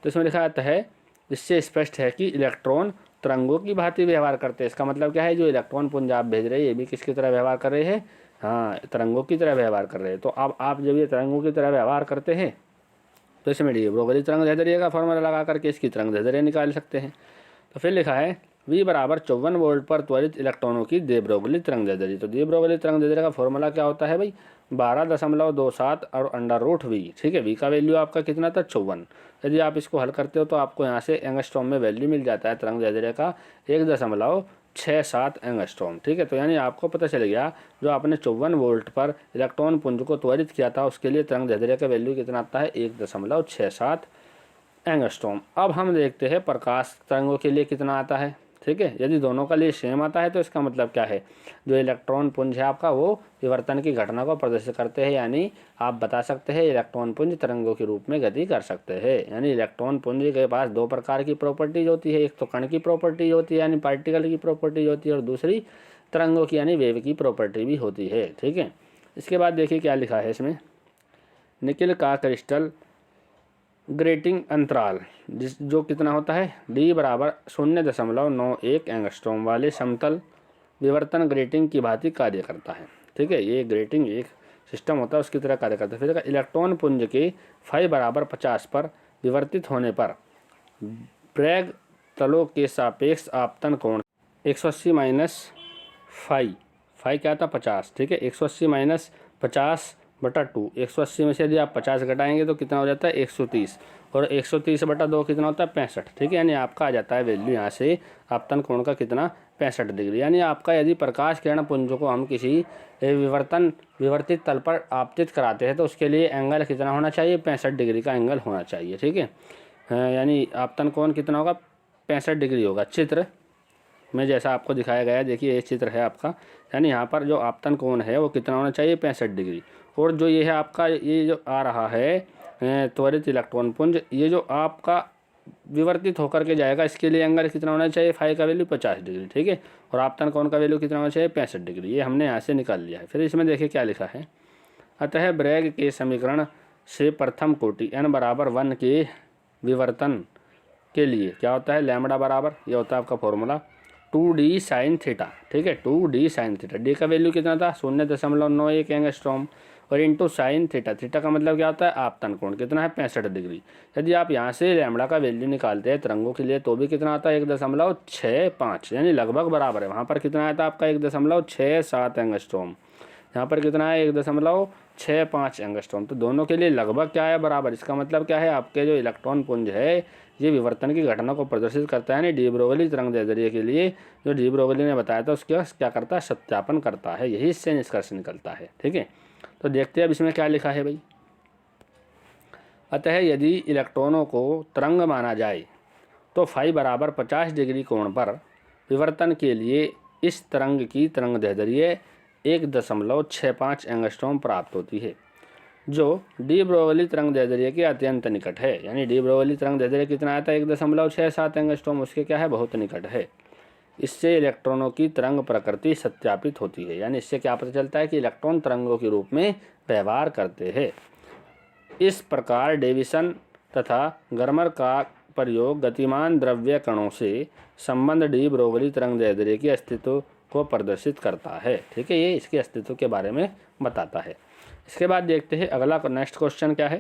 Speaker 1: तो इसमें लिखा जाता है इससे स्पष्ट है कि इलेक्ट्रॉन तरंगों की भांति व्यवहार करते हैं। इसका मतलब क्या है, जो इलेक्ट्रॉन पुंज आप भेज रहे हैं ये भी किसकी तरह व्यवहार कर रहे हैं, हाँ तरंगों की तरह व्यवहार कर रहे हैं। तो अब आप जब ये तरंगों की तरह व्यवहार करते हैं तो इसमें डी ब्रोगली तरंग दैर्ध्य का फॉर्मूला लगा करके इसकी तरंग दैर्ध्य निकाल सकते हैं। तो फिर लिखा है V बराबर 54 वोल्ट पर त्वरित इलेक्ट्रॉनों की दे ब्रोगली तरंग दैर्ध्य। तो दे ब्रोगली तरंग दैर्ध्य का फॉर्मूला क्या होता है भाई, 12.27 और √V। ठीक है, V का वैल्यू आपका कितना था 54। यदि आप इसको हल करते हो तो आपको यहाँ से एंगस्ट्रॉम में वैल्यू मिल जाता है तरंग दैर्ध्य का 1.67 एंगस्ट्रॉम। ठीक है, तो यानी आपको पता चल गया जो आपने 54 वोल्ट पर इलेक्ट्रॉन पुंज को त्वरित किया था उसके लिए तरंग दैर्ध्य का वैल्यू कितना आता है 1.67 एंगस्ट्रॉम। अब हम देखते हैं प्रकाश तरंगों के लिए कितना आता है। ठीक है, यदि दोनों का लिए सेम आता है तो इसका मतलब क्या है, जो इलेक्ट्रॉन पुंज है आपका वो विवर्तन की घटना को प्रदर्शित करते हैं, यानी आप बता सकते हैं इलेक्ट्रॉन पुंज तरंगों के रूप में गति कर सकते हैं। यानी इलेक्ट्रॉन पुंज के पास दो प्रकार की प्रॉपर्टीज होती है, एक तो कण की प्रॉपर्टीज होती है यानी पार्टिकल की प्रॉपर्टीज होती है, और दूसरी तरंगों की यानी वेव की प्रॉपर्टी भी होती है। ठीक है, इसके बाद देखिए क्या लिखा है इसमें, निकिल का क्रिस्टल ग्रेटिंग अंतराल जो कितना होता है D बराबर 0.91 एंगस्ट्रॉम वाले समतल विवर्तन ग्रेटिंग की भांति कार्य करता है। ठीक है, ये ग्रेटिंग एक सिस्टम होता है उसकी तरह कार्य करता है। फिर इलेक्ट्रॉन पुंज के फाई बराबर 50 पर विवर्तित होने पर ब्रैग तलों के सापेक्ष आपतन कोण 180 माइनस फाई क्या था 50। ठीक है, 180 माइनस 50/2, 180 में से यदि आप 50 घटाएंगे तो कितना हो जाता है 130, और 130/2 कितना होता है 65। ठीक है, यानी आपका आ जाता है वैल्यू यहाँ से आपतन कोण का कितना 65 डिग्री। यानी आपका यदि प्रकाश किरण पुंज को हम किसी विवर्तित तल पर आपतित कराते हैं तो उसके लिए एंगल कितना होना चाहिए 65 डिग्री का एंगल होना चाहिए। ठीक है, यानी आपतन कोण कितना होगा 65 डिग्री होगा। चित्र में जैसा आपको दिखाया गया है, देखिए ये चित्र है आपका, यानी यहाँ पर जो आपतन कोण है वो कितना होना चाहिए 65 डिग्री, और जो ये है आपका ये जो आ रहा है त्वरित इलेक्ट्रॉन पुंज, ये जो आपका विवर्तित होकर के जाएगा इसके लिए एंगल कितना होना चाहिए फाई का वैल्यू 50 डिग्री। ठीक है, और आपतन कोण का वैल्यू कितना होना चाहिए 65 डिग्री। ये हमने यहाँ से निकाल लिया है। फिर इसमें देखिए क्या लिखा है, अतः ब्रैग के समीकरण से प्रथम कोटि n बराबर 1 के विवर्तन के लिए क्या होता है लैम्बडा बराबर, ये होता है आपका फॉर्मूला 2d साइन थीटा। ठीक है, 2d साइन थीटा, डी का वैल्यू कितना था 0.91 एंगस्ट्रॉम, और इंटू साइन थीटा, थीटा का मतलब क्या होता है आपतन कोण कितना है 65 डिग्री। यदि आप यहाँ से लैम्बडा का वैल्यू निकालते हैं तरंगों के लिए तो भी कितना आता है 1.65, यानी लगभग बराबर है। वहाँ पर कितना आया था आपका 1.67 एंगस्ट्रॉम, यहाँ पर कितना है 1.65 एंगस्ट्रॉम। तो दोनों के लिए लगभग क्या है बराबर। इसका मतलब क्या है, आपके जो इलेक्ट्रॉन पुंज है ये विवर्तन की घटना को प्रदर्शित करता है, यानी डी ब्रोगली तरंग दैर्ध्य के लिए जो डी ब्रोगली ने बताया था उसके क्या करता है सत्यापन करता है, यही इससे निष्कर्ष निकलता है। ठीक है, तो देखते हैं अब इसमें क्या लिखा है भाई, अतः यदि इलेक्ट्रॉनों को तरंग माना जाए तो फाई बराबर 50 डिग्री कोण पर विवर्तन के लिए इस तरंग की तरंग दैर्ध्य 1.65 एंगस्ट्रॉम प्राप्त होती है, जो डी ब्रोगली तरंग दैर्ध्य के अत्यंत निकट है। यानी डी ब्रोगली तरंग दैर्ध्य कितना आता है 1.67 एंगस्ट्रॉम, उसके क्या है बहुत निकट है। इससे इलेक्ट्रॉनों की तरंग प्रकृति सत्यापित होती है, यानी इससे क्या पता चलता है कि इलेक्ट्रॉन तरंगों के रूप में व्यवहार करते हैं। इस प्रकार डेविसन तथा गर्मर का प्रयोग गतिमान द्रव्य कणों से संबंध डी ब्रोगली तरंग दैर्ध्य के अस्तित्व को प्रदर्शित करता है। ठीक है, ये इसके अस्तित्व के बारे में बताता है। इसके बाद देखते हैं अगला नेक्स्ट क्वेश्चन क्या है।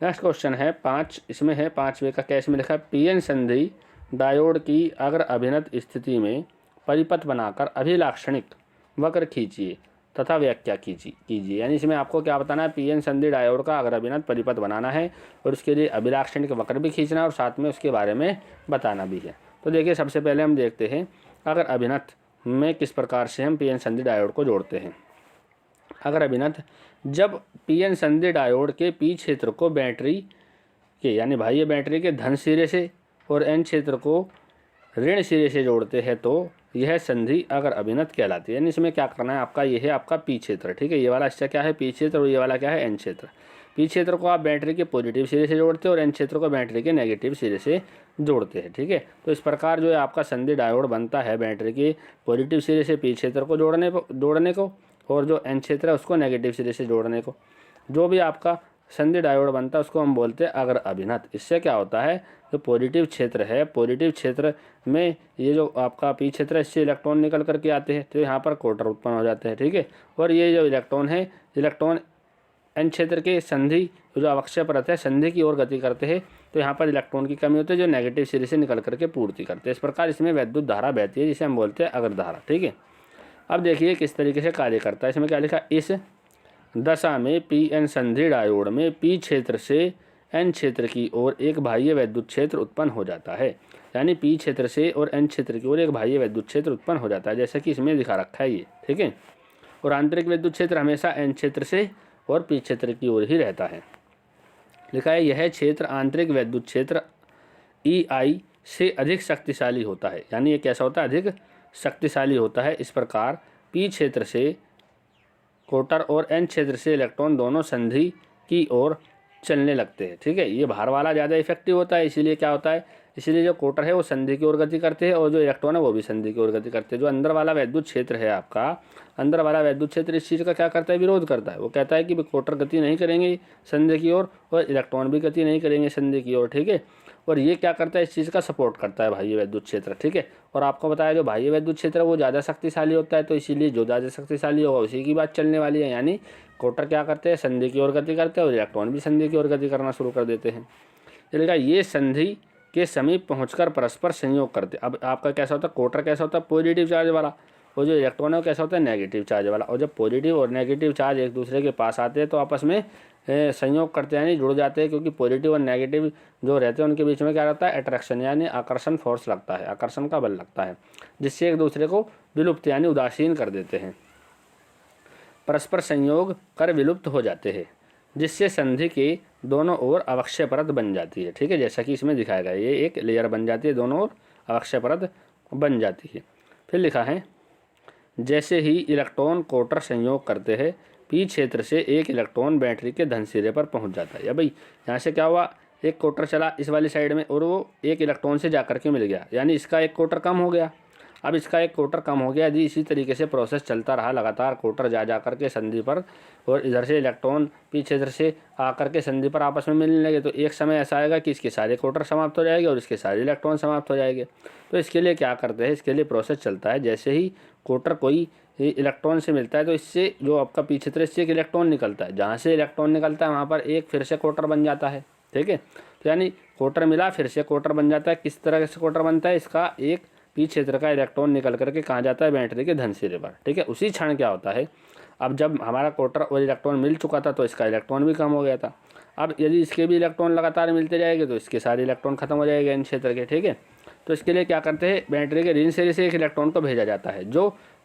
Speaker 1: नेक्स्ट क्वेश्चन है 5, इसमें है 5वें का क्या इसमें लिखा है पीएन संधि डायोड की अग्र अभिनत स्थिति में परिपथ बनाकर अभिलाक्षणिक वक्र खींचिए तथा व्याख्या कीजिए। यानी इसमें आपको क्या बताना है, पीएन संधि डायोड का अग्र अभिनत परिपथ बनाना है और उसके लिए अभिलाक्षणिक वक्र भी खींचना है और साथ में उसके बारे में बताना भी है। तो देखिए, सबसे पहले हम देखते हैं अग्र अभिनत में किस प्रकार से हम पीएन संधि डायोड को जोड़ते हैं। अग्र अभिनत, जब पीएन संधि डायोड के पी क्षेत्र को बैटरी के यानी बाह्य बैटरी के धन सिरे से और एन क्षेत्र को ऋण सिरे से जोड़ते हैं तो यह संधि अग्र अभिनत कहलाती है। यानी इसमें क्या करना है आपका, ये है आपका पी क्षेत्र, ठीक है। ये वाला इसका क्या है, पी क्षेत्र, और ये वाला क्या है, एन क्षेत्र। पी क्षेत्र को आप बैटरी के पॉजिटिव सिरे से जोड़ते हैं और एन क्षेत्र को बैटरी के नेगेटिव सिरे से जोड़ते हैं, ठीक है। तो इस प्रकार जो है आपका संधि डायोड बनता है बैटरी के पॉजिटिव सिरे से पी क्षेत्र को जोड़ने को और जो एन क्षेत्र है उसको नेगेटिव सिरे से जोड़ने को। जो भी आपका संधि डायोड बनता है उसको हम बोलते हैं अग्र अभिनत। इससे क्या होता है, जो पॉजिटिव क्षेत्र है, पॉजिटिव क्षेत्र में ये जो आपका पी क्षेत्र है इससे इलेक्ट्रॉन निकल करके आते हैं तो यहाँ पर क्वार्टर उत्पन्न हो जाते हैं, ठीक है। और ये जो इलेक्ट्रॉन है, इलेक्ट्रॉन एन क्षेत्र के संधि जो अवक्षय परत है संधि की ओर गति करते हैं तो यहाँ पर इलेक्ट्रॉन की कमी होती है जो नेगेटिव सिरे से निकल करके पूर्ति करते हैं। इस प्रकार इसमें वैद्युत धारा बहती है जिसे हम बोलते हैं अग्र धारा, ठीक है। अब देखिए किस तरीके से कार्य करता है। इसमें क्या लिखा, इस दशा में पीएन संधि डायोड में पी क्षेत्र से एन क्षेत्र की ओर एक बाह्य वैद्युत क्षेत्र उत्पन्न हो जाता है। यानी पी क्षेत्र से और एन क्षेत्र की ओर एक बाह्य वैद्युत क्षेत्र उत्पन्न हो जाता है, जैसा कि इसमें दिखा रखा है ये, ठीक है। और आंतरिक विद्युत क्षेत्र हमेशा एन क्षेत्र से और पी क्षेत्र की ओर ही रहता है। लिखा है यह क्षेत्र आंतरिक विद्युत क्षेत्र EI से अधिक शक्तिशाली होता है। यानी ये कैसा होता है, अधिक शक्तिशाली होता है। इस प्रकार पी क्षेत्र से कोटर और एन क्षेत्र से इलेक्ट्रॉन दोनों संधि की ओर चलने लगते हैं, ठीक है। ये बाहर वाला ज़्यादा इफेक्टिव होता है, इसीलिए क्या होता है, इसीलिए जो कोटर है वो संधि की ओर गति करते हैं और जो इलेक्ट्रॉन है वो भी संधि की ओर गति करते हैं। जो अंदर वाला वैद्युत क्षेत्र है आपका, अंदर वाला वैद्युत क्षेत्र इस चीज़ का क्या करता है, विरोध करता है। वो कहता है कि कोटर गति नहीं करेंगे संधि की ओर और इलेक्ट्रॉन भी गति नहीं करेंगे संधि की ओर, ठीक है। और ये क्या करता है, इस चीज़ का सपोर्ट करता है बाह्य वैद्युत क्षेत्र, ठीक है। और आपको बताया जो बाह्य वैद्युत क्षेत्र है वो ज़्यादा शक्तिशाली होता है, तो इसीलिए जो ज़्यादा शक्तिशाली होगा उसी की बात चलने वाली है। यानी कोटर क्या करते हैं, संधि की ओर गति करते हैं और इलेक्ट्रॉन भी संधि की ओर गति करना शुरू कर देते हैं। चलेगा, ये संधि के समीप पहुंचकर परस्पर संयोग करते। अब आपका कैसा होता है, कोटर कैसा होता है, पॉजिटिव चार्ज वाला, और जो इलेक्ट्रॉन है वो कैसा होता है, नेगेटिव चार्ज वाला। और जब पॉजिटिव और नेगेटिव चार्ज एक दूसरे के पास आते हैं तो आपस में संयोग करते हैं, यानी जुड़ जाते हैं, क्योंकि पॉजिटिव और नेगेटिव जो रहते हैं उनके बीच में क्या रहता है, अट्रैक्शन यानी आकर्षण फोर्स लगता है, आकर्षण का बल लगता है, जिससे एक दूसरे को विलुप्त यानी उदासीन कर देते हैं, परस्पर संयोग कर विलुप्त हो जाते हैं, जिससे संधि के दोनों ओर अवक्षय परत बन जाती है, ठीक है। जैसा कि इसमें दिखाया गया, ये एक लेयर बन जाती है, दोनों ओर अवक्षय परत बन जाती है। फिर लिखा है जैसे ही इलेक्ट्रॉन कोटर संयोग करते हैं पी क्षेत्र से एक इलेक्ट्रॉन बैटरी के धन सिरे पर पहुंच जाता है। या भाई यहाँ से क्या हुआ, एक कोटर चला इस वाली साइड में और वो एक इलेक्ट्रॉन से जाकर के मिल गया, यानी इसका एक कोटर कम हो गया। अब इसका एक कोटर कम हो गया, यदि इसी तरीके से प्रोसेस चलता रहा लगातार, कोटर जा कर के संधि पर और इधर से इलेक्ट्रॉन पी क्षेत्र से आकर के संधि पर आपस में मिलने लगे, तो एक समय ऐसा आएगा कि इसके सारे कोटर समाप्त हो जाएंगे और इसके सारे इलेक्ट्रॉन समाप्त हो जाएंगे। तो इसके लिए क्या करते हैं, इसके लिए प्रोसेस चलता है, जैसे ही कोटर कोई इलेक्ट्रॉन से मिलता है तो इससे जो आपका पी क्षेत्र इससे एक इलेक्ट्रॉन निकलता है, जहाँ से इलेक्ट्रॉन निकलता है वहाँ पर एक फिर से कोटर बन जाता है, ठीक है। तो यानी कोटर मिला फिर से कोटर बन जाता है। किस तरह से कोटर बनता है, इसका एक पी क्षेत्र का इलेक्ट्रॉन निकल करके कहाँ जाता है, बैटरी के धन सिरे पर, ठीक है। उसी क्षण क्या होता है, अब जब हमारा कोटर और इलेक्ट्रॉन मिल चुका था तो इसका इलेक्ट्रॉन भी कम हो गया था। अब यदि इसके भी इलेक्ट्रॉन लगातार मिलते जाएंगे तो इसके सारे इलेक्ट्रॉन खत्म हो जाएंगे इन क्षेत्र के, ठीक है। तो इसके लिए क्या करते हैं, बैटरी के ऋण सिरे से एक इलेक्ट्रॉन को भेजा जाता है,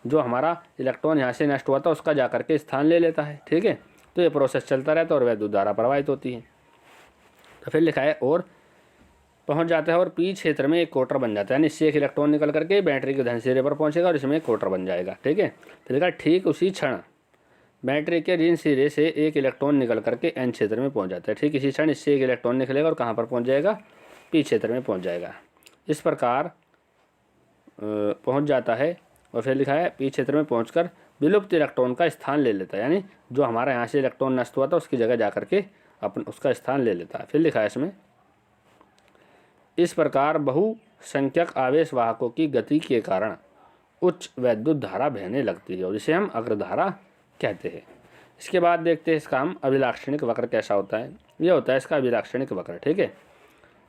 Speaker 1: जो हमारा इलेक्ट्रॉन यहाँ से नष्ट हुआ था उसका जा करके स्थान ले लेता है, ठीक है। तो ये प्रोसेस चलता रहता है और वैद्युत धारा प्रवाहित होती है। तो फिर लिखा है और पहुंच जाता है और पी क्षेत्र में एक कोटर बन जाता है, यानी इससे एक इलेक्ट्रॉन निकल करके बैटरी के धन सिरे पर पहुंचेगा और इसमें एक कोटर बन जाएगा, ठीक है। तो लिखा ठीक उसी क्षण बैटरी के ऋण सिरे से एक इलेक्ट्रॉन निकल करके एन क्षेत्र में पहुंच जाता है, ठीक इसी क्षण इससे एक इलेक्ट्रॉन निकलेगा और कहाँ पर पहुँच जाएगा, पी क्षेत्र में पहुँच जाएगा। इस प्रकार पहुँच जाता है और फिर लिखा है पी क्षेत्र में पहुँचकर विलुप्त इलेक्ट्रॉन का स्थान ले लेता है, यानी जो हमारा यहाँ से इलेक्ट्रॉन नष्ट हुआ था उसकी जगह जा करके अपन उसका स्थान ले लेता है। फिर लिखा है इसमें इस प्रकार बहुसंख्यक आवेश वाहकों की गति के कारण उच्च वैद्युत धारा बहने लगती है और इसे हम अग्रधारा कहते हैं। इसके बाद देखते हैं इसका हम अभिलाक्षणिक वक्र कैसा होता है। यह होता है इसका अभिलाक्षणिक वक्र, ठीक है।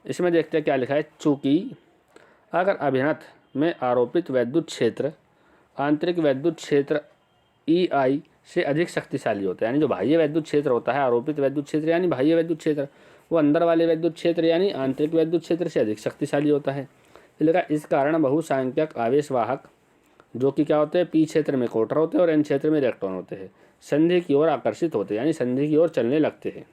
Speaker 1: इसमें देखते हैं क्या लिखा है, चूँकि अगर अभिनत में आरोपित वैद्युत क्षेत्र आंतरिक वैद्युत क्षेत्र EI से अधिक शक्तिशाली होता है, यानी जो बाह्य वैद्युत क्षेत्र होता है, आरोपित वैद्युत क्षेत्र यानी बाह्य वैद्युत क्षेत्र, वो अंदर वाले वैद्युत क्षेत्र यानी आंतरिक वैद्युत क्षेत्र से अधिक शक्तिशाली होता है। लिखा इस कारण बहुसंख्यक आवेशवाहक जो कि क्या होते हैं, P क्षेत्र में कोटर होते हैं और N क्षेत्र में इलेक्ट्रॉन होते हैं, संधि की ओर आकर्षित होते हैं यानी संधि की ओर चलने लगते हैं,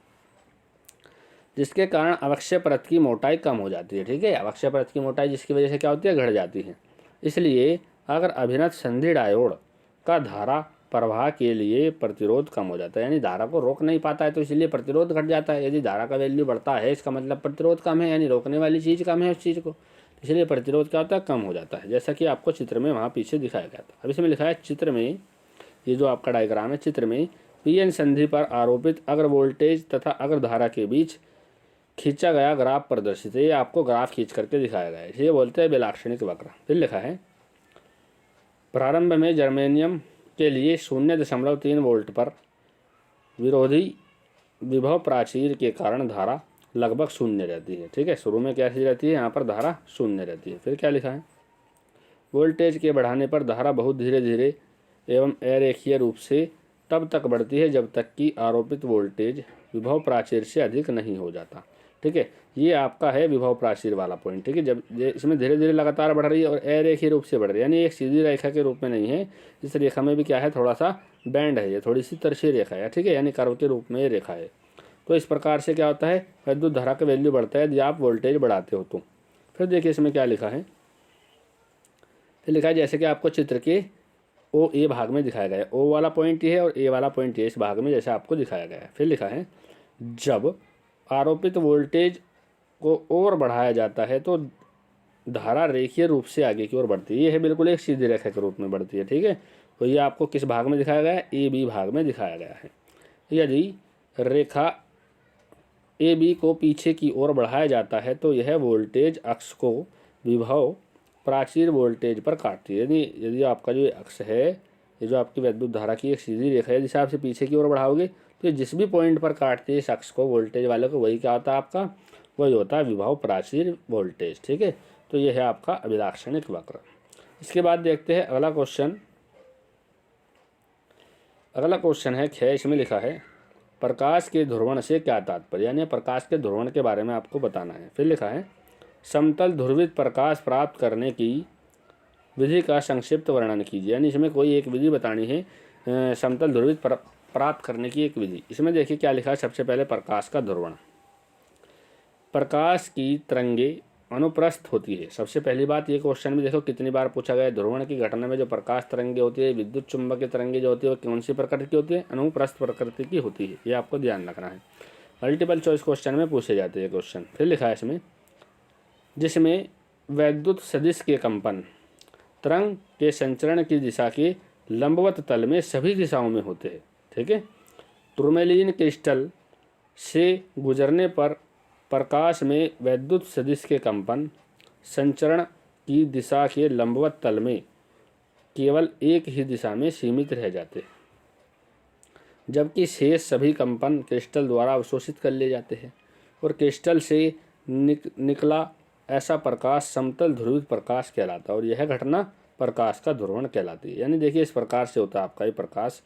Speaker 1: जिसके कारण अवक्षय परत की मोटाई कम हो जाती है। ठीक है, अवक्षय परत की मोटाई जिसकी वजह से क्या होती है, घट जाती है। इसलिए अगर अभिनत संधि डायोड का धारा प्रवाह के लिए प्रतिरोध कम हो जाता है, यानी धारा को रोक नहीं पाता है तो इसलिए प्रतिरोध घट जाता है। यदि धारा का वैल्यू बढ़ता है इसका मतलब प्रतिरोध कम है, यानी रोकने वाली चीज़ कम है उस चीज़ को, इसलिए प्रतिरोध क्या होता है, कम हो जाता है, जैसा कि आपको चित्र में वहाँ पीछे दिखाया गया था। अब इसमें लिखा है चित्र में, ये जो आपका डायग्राम है, चित्र में PN संधि पर आरोपित अग्र वोल्टेज तथा अग्र धारा के बीच खींचा गया ग्राफ प्रदर्शित है। ये आपको ग्राफ खींच करके दिखाया गया है, इसे बोलते हैं विलाक्षणिक वक्र। फिर लिखा है प्रारंभ में जर्मेनियम के लिए 0.3 वोल्ट पर विरोधी विभव प्राचीर के कारण धारा लगभग शून्य रहती है। ठीक है, शुरू में कैसी रहती है, यहाँ पर धारा शून्य रहती है। फिर क्या लिखा है, वोल्टेज के बढ़ाने पर धारा बहुत धीरे धीरे एवं अरेखीय रूप से तब तक बढ़ती है जब तक कि आरोपित वोल्टेज विभव प्राचीर से अधिक नहीं हो जाता। ठीक है, ये आपका है विभव प्राचीर वाला पॉइंट। ठीक है, जब इसमें धीरे धीरे लगातार बढ़ रही है और अरेखीय रूप से बढ़ रही है, यानी एक सीधी रेखा के रूप में नहीं है, इस रेखा में भी क्या है, थोड़ा सा बैंड है, ये थोड़ी सी तिरछी रेखा है। ठीक है, यानी कर्व के रूप में ये रेखा है। तो इस प्रकार से क्या होता है, विद्युत धारा का वैल्यू बढ़ता है यदि आप वोल्टेज बढ़ाते हो तो। फिर देखिए इसमें क्या लिखा है, फिर लिखा है जैसे कि आपको चित्र के OA भाग में दिखाया गया है, O वाला पॉइंट ये है और A वाला पॉइंट ये इस भाग में जैसे आपको दिखाया गया है। फिर लिखा है जब आरोपित वोल्टेज को और बढ़ाया जाता है तो धारा रेखीय रूप से आगे की ओर बढ़ती है, ये है बिल्कुल एक सीधी रेखा के रूप में बढ़ती है। ठीक है, तो ये आपको किस भाग में दिखाया गया है, AB भाग में दिखाया गया है। यदि रेखा AB को पीछे की ओर बढ़ाया जाता है तो यह वोल्टेज अक्ष को विभव प्राचीर वोल्टेज पर काटती है। यदि आपका जो अक्ष है, ये जो आपकी विद्युत धारा की एक सीधी रेखा है, जिसे आप से पीछे की ओर बढ़ाओगे तो ये जिस भी पॉइंट पर काटती है इस अक्ष को, वोल्टेज वाले को, वही क्या होता है आपका, वही होता है विभव प्राचीर वोल्टेज। ठीक है, तो ये है आपका अभिलाक्षणिक वक्र। इसके बाद देखते हैं अगला क्वेश्चन। अगला क्वेश्चन है 6, इसमें लिखा है प्रकाश के ध्रुवण से क्या तात्पर्य, यानी प्रकाश के ध्रुवण के बारे में आपको बताना है। फिर लिखा है समतल ध्रुवित प्रकाश प्राप्त करने की विधि का संक्षिप्त वर्णन कीजिए, यानी इसमें कोई एक विधि बतानी है समतल ध्रुवित प्राप्त करने की एक विधि। इसमें देखिए क्या लिखा है, सबसे पहले प्रकाश का ध्रुवण। प्रकाश की तरंगे अनुप्रस्थ होती है। सबसे पहली बात, ये क्वेश्चन में देखो कितनी बार पूछा गया है, ध्रुवण की घटना में जो प्रकाश तरंगे होती है, विद्युत चुंबकीय तरंगे जो होती है, वो कौन सी प्रकृति की होती है, अनुप्रस्थ प्रकृति की होती है। ये आपको ध्यान रखना है, मल्टीपल चॉइस क्वेश्चन में पूछे जाते हैं क्वेश्चन। फिर लिखा है इसमें जिसमें वैद्युत सदिश के कंपन तरंग के संचरण की दिशा के लंबवत तल में सभी दिशाओं में होते हैं। ठीक है, टूरमैलीन क्रिस्टल से गुजरने पर प्रकाश में वैद्युत सदिश के कंपन संचरण की दिशा के लंबवत तल में केवल एक ही दिशा में सीमित रह जाते हैं, जबकि शेष सभी कंपन क्रिस्टल द्वारा अवशोषित कर लिए जाते हैं और क्रिस्टल से निकला ऐसा प्रकाश समतल ध्रुवित प्रकाश कहलाता है और यह घटना प्रकाश का ध्रुवण कहलाती है। यानी देखिए इस प्रकार से होता है आपका ये प्रकाश,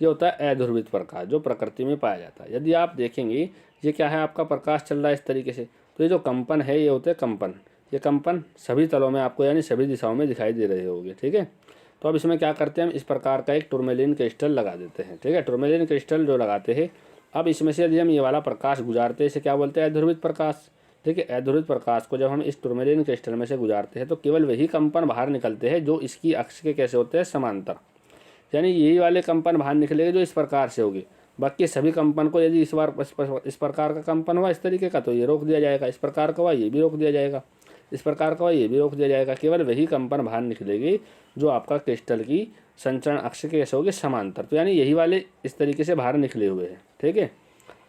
Speaker 1: ये होता है अध्रुवित प्रकाश जो प्रकृति में पाया जाता है। यदि आप देखेंगे ये क्या है, आपका प्रकाश चल रहा है इस तरीके से, तो ये जो कंपन है ये होते हैं कंपन, ये कंपन सभी तलों में आपको यानी सभी दिशाओं में दिखाई दे रहे होंगे। ठीक है, तो अब इसमें क्या करते हैं, हम इस प्रकार का एक टूरमैलीन क्रिस्टल लगा देते हैं। ठीक है, टूरमैलीन क्रिस्टल जो लगाते हैं, अब इसमें से यदि हम ये वाला प्रकाश गुजारते हैं, इसे क्या बोलते हैं, अध्रुवित प्रकाश। ठीक है, अध्रुवित प्रकाश को जब हम इस टूरमैलीन क्रिस्टल में से गुजारते हैं तो केवल वही कंपन बाहर निकलते हैं जो इसकी अक्ष के कैसे होते हैं, समांतर, यानी यही वाले कंपन बाहर निकलेंगे जो इस प्रकार से होगी। बाकी सभी कंपन को यदि इस प्रकार का कंपन हुआ इस तरीके का तो ये रोक दिया जाएगा, इस प्रकार का हुआ ये भी रोक दिया जाएगा, इस प्रकार का हुआ ये भी रोक दिया जाएगा। केवल वही कंपन बाहर निकलेगी जो आपका क्रिस्टल की संचरण अक्ष के कैसे होगी, समांतर, तो यानी यही वाले इस तरीके से बाहर निकले हुए हैं। ठीक है,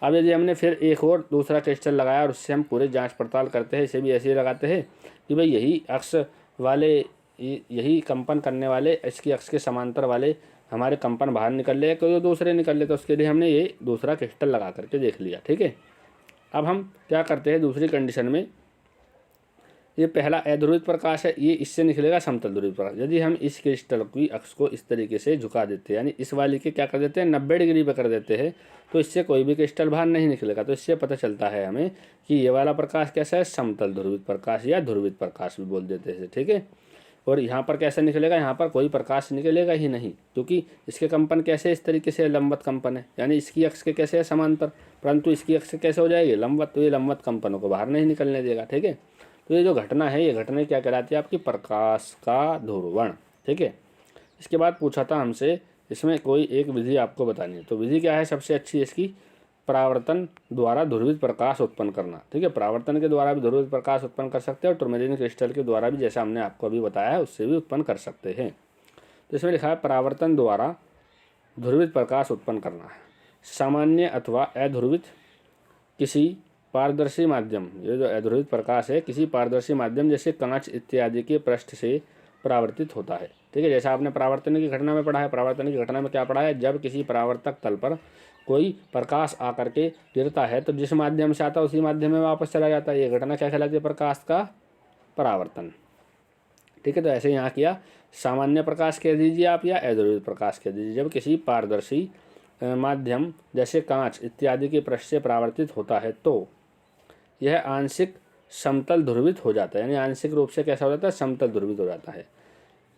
Speaker 1: अब यदि हमने फिर एक और दूसरा क्रिस्टल लगाया और उससे हम पूरे जांच पड़ताल करते हैं, इसे भी ऐसे ही लगाते हैं कि भाई यही अक्ष वाले, यही कंपन करने वाले, इसकी अक्ष के समांतर वाले हमारे कंपन बाहर निकल ले, कोई दूसरे निकल ले, तो उसके लिए हमने ये दूसरा क्रिस्टल लगा करके देख लिया। ठीक है, अब हम क्या करते हैं, दूसरी कंडीशन में ये पहला अध्रुवित प्रकाश है, ये इससे निकलेगा समतल ध्रुवित प्रकाश। यदि हम इस क्रिस्टल की अक्ष को इस तरीके से झुका देते हैं, यानी इस वाली के क्या कर देते हैं 90 डिग्री पर कर देते हैं, तो इससे कोई भी क्रिस्टल बाहर नहीं निकलेगा। तो इससे पता चलता है हमें कि ये वाला प्रकाश कैसा है, समतल ध्रुवित प्रकाश या ध्रुवित प्रकाश भी बोल देते हैं, ठीक है। और यहाँ पर कैसे निकलेगा, यहाँ पर कोई प्रकाश निकलेगा ही नहीं, क्योंकि इसके कंपन कैसे इस तरीके से लंबवत कंपन है, यानी इसकी अक्ष के कैसे है समांतर, परंतु इसकी अक्ष कैसे हो जाएगी लंबवत, तो ये लंबवत कंपनों को बाहर नहीं निकलने देगा, ठीक है। तो ये जो घटना है, ये घटना क्या कहलाती है आपकी, प्रकाश का ध्रुवण, ठीक है। इसके बाद पूछा था हमसे इसमें कोई एक विधि आपको बतानी है, तो विधि क्या है सबसे अच्छी इसकी, परावर्तन द्वारा ध्रुवित प्रकाश उत्पन्न करना, ठीक है। परावर्तन के द्वारा भी ध्रुवित प्रकाश उत्पन्न कर सकते हैं और टूरमेलिन क्रिस्टल के द्वारा भी, जैसा हमने आपको अभी बताया है, उससे भी उत्पन्न कर सकते हैं। तो इसमें लिखा है परावर्तन द्वारा ध्रुवित प्रकाश उत्पन्न करना है। सामान्य अथवा अध्रुवित किसी पारदर्शी माध्यम, ये जो अध्रुवित प्रकाश है किसी पारदर्शी माध्यम जैसे कांच इत्यादि के पृष्ठ से परावर्तित होता है, ठीक है। जैसा आपने परावर्तन की घटना में पढ़ा है, परावर्तन की घटना में क्या पढ़ा है, जब किसी परावर्तक तल पर कोई प्रकाश आकर के गिरता है तो जिस माध्यम से आता है उसी माध्यम में वापस चला जाता है, ये घटना क्या कहलाती है, प्रकाश का परावर्तन, ठीक है। तो ऐसे यहाँ किया, सामान्य प्रकाश कह दीजिए आप या अध्रुवित प्रकाश कह दीजिए, जब किसी पारदर्शी माध्यम जैसे कांच इत्यादि के पृष्ठ से परावर्तित होता है तो यह आंशिक समतल ध्रुवित हो जाता है, यानी आंशिक रूप से कैसा हो जाता है, समतल ध्रुवित हो जाता है।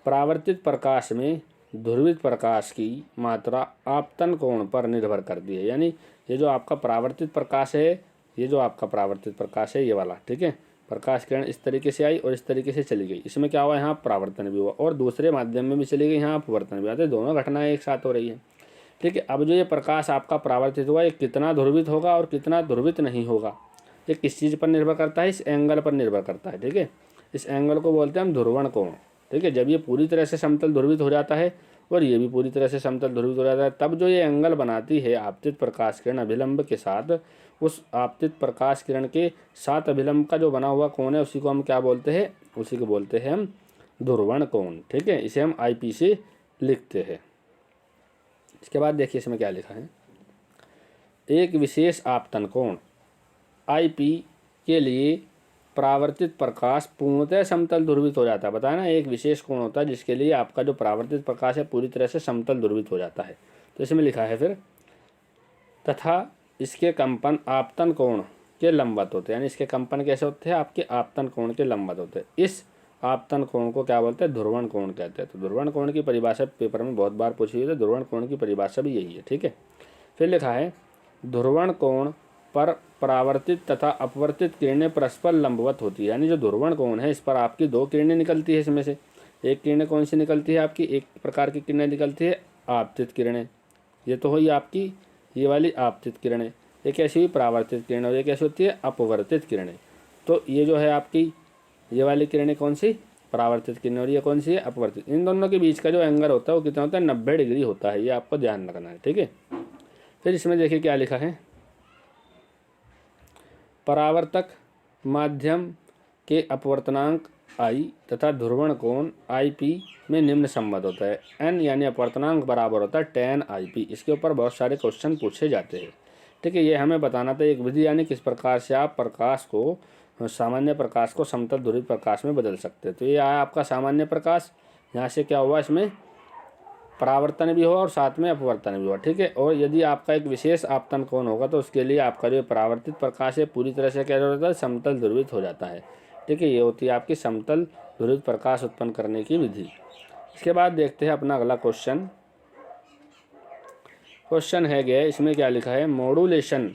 Speaker 1: परावर्तित प्रकाश में ध्रुवित प्रकाश की मात्रा आपतन कोण पर निर्भर करती है, यानी ये जो आपका परावर्तित प्रकाश है, ये जो आपका परावर्तित प्रकाश है ये वाला, ठीक है, प्रकाश किरण इस तरीके से आई और इस तरीके से चली गई, इसमें क्या हुआ, यहाँ परावर्तन भी हुआ और दूसरे माध्यम में भी चली गई, यहाँ अपवर्तन भी आता है, दोनों घटनाएं एक साथ हो रही है, ठीक है। अब जो ये प्रकाश आपका परावर्तित हुआ, ये कितना ध्रुवित होगा और कितना ध्रुवित नहीं होगा, ये किस चीज़ पर निर्भर करता है, इस एंगल पर निर्भर करता है, ठीक है। इस एंगल को बोलते हैं हम ध्रुवण कोण, ठीक है। जब ये पूरी तरह से समतल ध्रुवित हो जाता है और ये भी पूरी तरह से समतल ध्रुवित हो जाता है, तब जो ये एंगल बनाती है आपतित प्रकाश किरण अभिलंब के साथ, उस आपतित प्रकाश किरण के साथ अभिलंब का जो बना हुआ कोण है उसी को हम क्या बोलते हैं, उसी को बोलते हैं हम ध्रुवण कोण, ठीक है। इसे हम IP से लिखते हैं। इसके बाद देखिए इसमें क्या लिखा है, एक विशेष आपतन कोण IP के लिए परावर्तित प्रकाश पूर्णतः समतल ध्रुवित हो जाता है। बताया ना, एक विशेष कोण होता है जिसके लिए आपका जो परावर्तित प्रकाश है पूरी तरह से समतल ध्रुवित हो जाता है। तो इसमें लिखा है फिर, तथा इसके कंपन आपतन कोण के लंबवत होते हैं, यानी इसके कंपन कैसे होते हैं, आपके आपतन कोण के लंबवत होते हैं। इस आपतन कोण को क्या बोलते हैं, ध्रुवण कोण कहते हैं। तो ध्रुवण कोण की परिभाषा पेपर में बहुत बार पूछी हुई है, ध्रुवण कोण की परिभाषा भी यही है, ठीक है। फिर लिखा है, ध्रुवण कोण पर परावर्तित तथा अपवर्तित किरणें परस्पर लंबवत होती है, यानी जो ध्रुवण कोण है इस पर आपकी दो किरणें निकलती है, इसमें से एक किरणें कौन सी निकलती है आपकी, एक प्रकार की किरणें निकलती है आपतित किरणें, ये तो हुई आपकी ये वाली आपतित किरणें, एक ऐसी हुई परावर्तित किरणें और एक ऐसी होती है अपवर्तित किरणें। तो ये जो है आपकी ये वाली किरणें कौन सी, परावर्तित किरणें, और ये कौन सी है, अपवर्तित। इन दोनों के बीच का जो एंगल होता है वो कितना होता है, 90 डिग्री होता है, ये आपको ध्यान रखना है, ठीक है। फिर इसमें देखिए क्या लिखा है, परावर्तक माध्यम के अपवर्तनांक I तथा ध्रुवण कोण IP में निम्न संबंध होता है, n यानी अपवर्तनांक बराबर होता है tan IP। इसके ऊपर बहुत सारे क्वेश्चन पूछे जाते हैं, ठीक है। ये हमें बताना था एक विधि, यानी किस प्रकार से आप प्रकाश को, सामान्य प्रकाश को समतल ध्रुवित प्रकाश में बदल सकते हैं। तो ये आया आपका सामान्य प्रकाश, यहाँ से क्या हुआ, इसमें परावर्तन भी हुआ और साथ में अपवर्तन भी हुआ, ठीक है। और यदि आपका एक विशेष आपतन कोण होगा तो उसके लिए आपका जो परावर्तित प्रकाश है पूरी तरह से क्या हो जाता है, समतल ध्रुवित हो जाता है, ठीक है। ये होती है आपकी समतल ध्रुवित प्रकाश उत्पन्न करने की विधि। इसके बाद देखते हैं अपना अगला क्वेश्चन। क्वेश्चन है गया, इसमें क्या लिखा है, मॉड्यूलेशन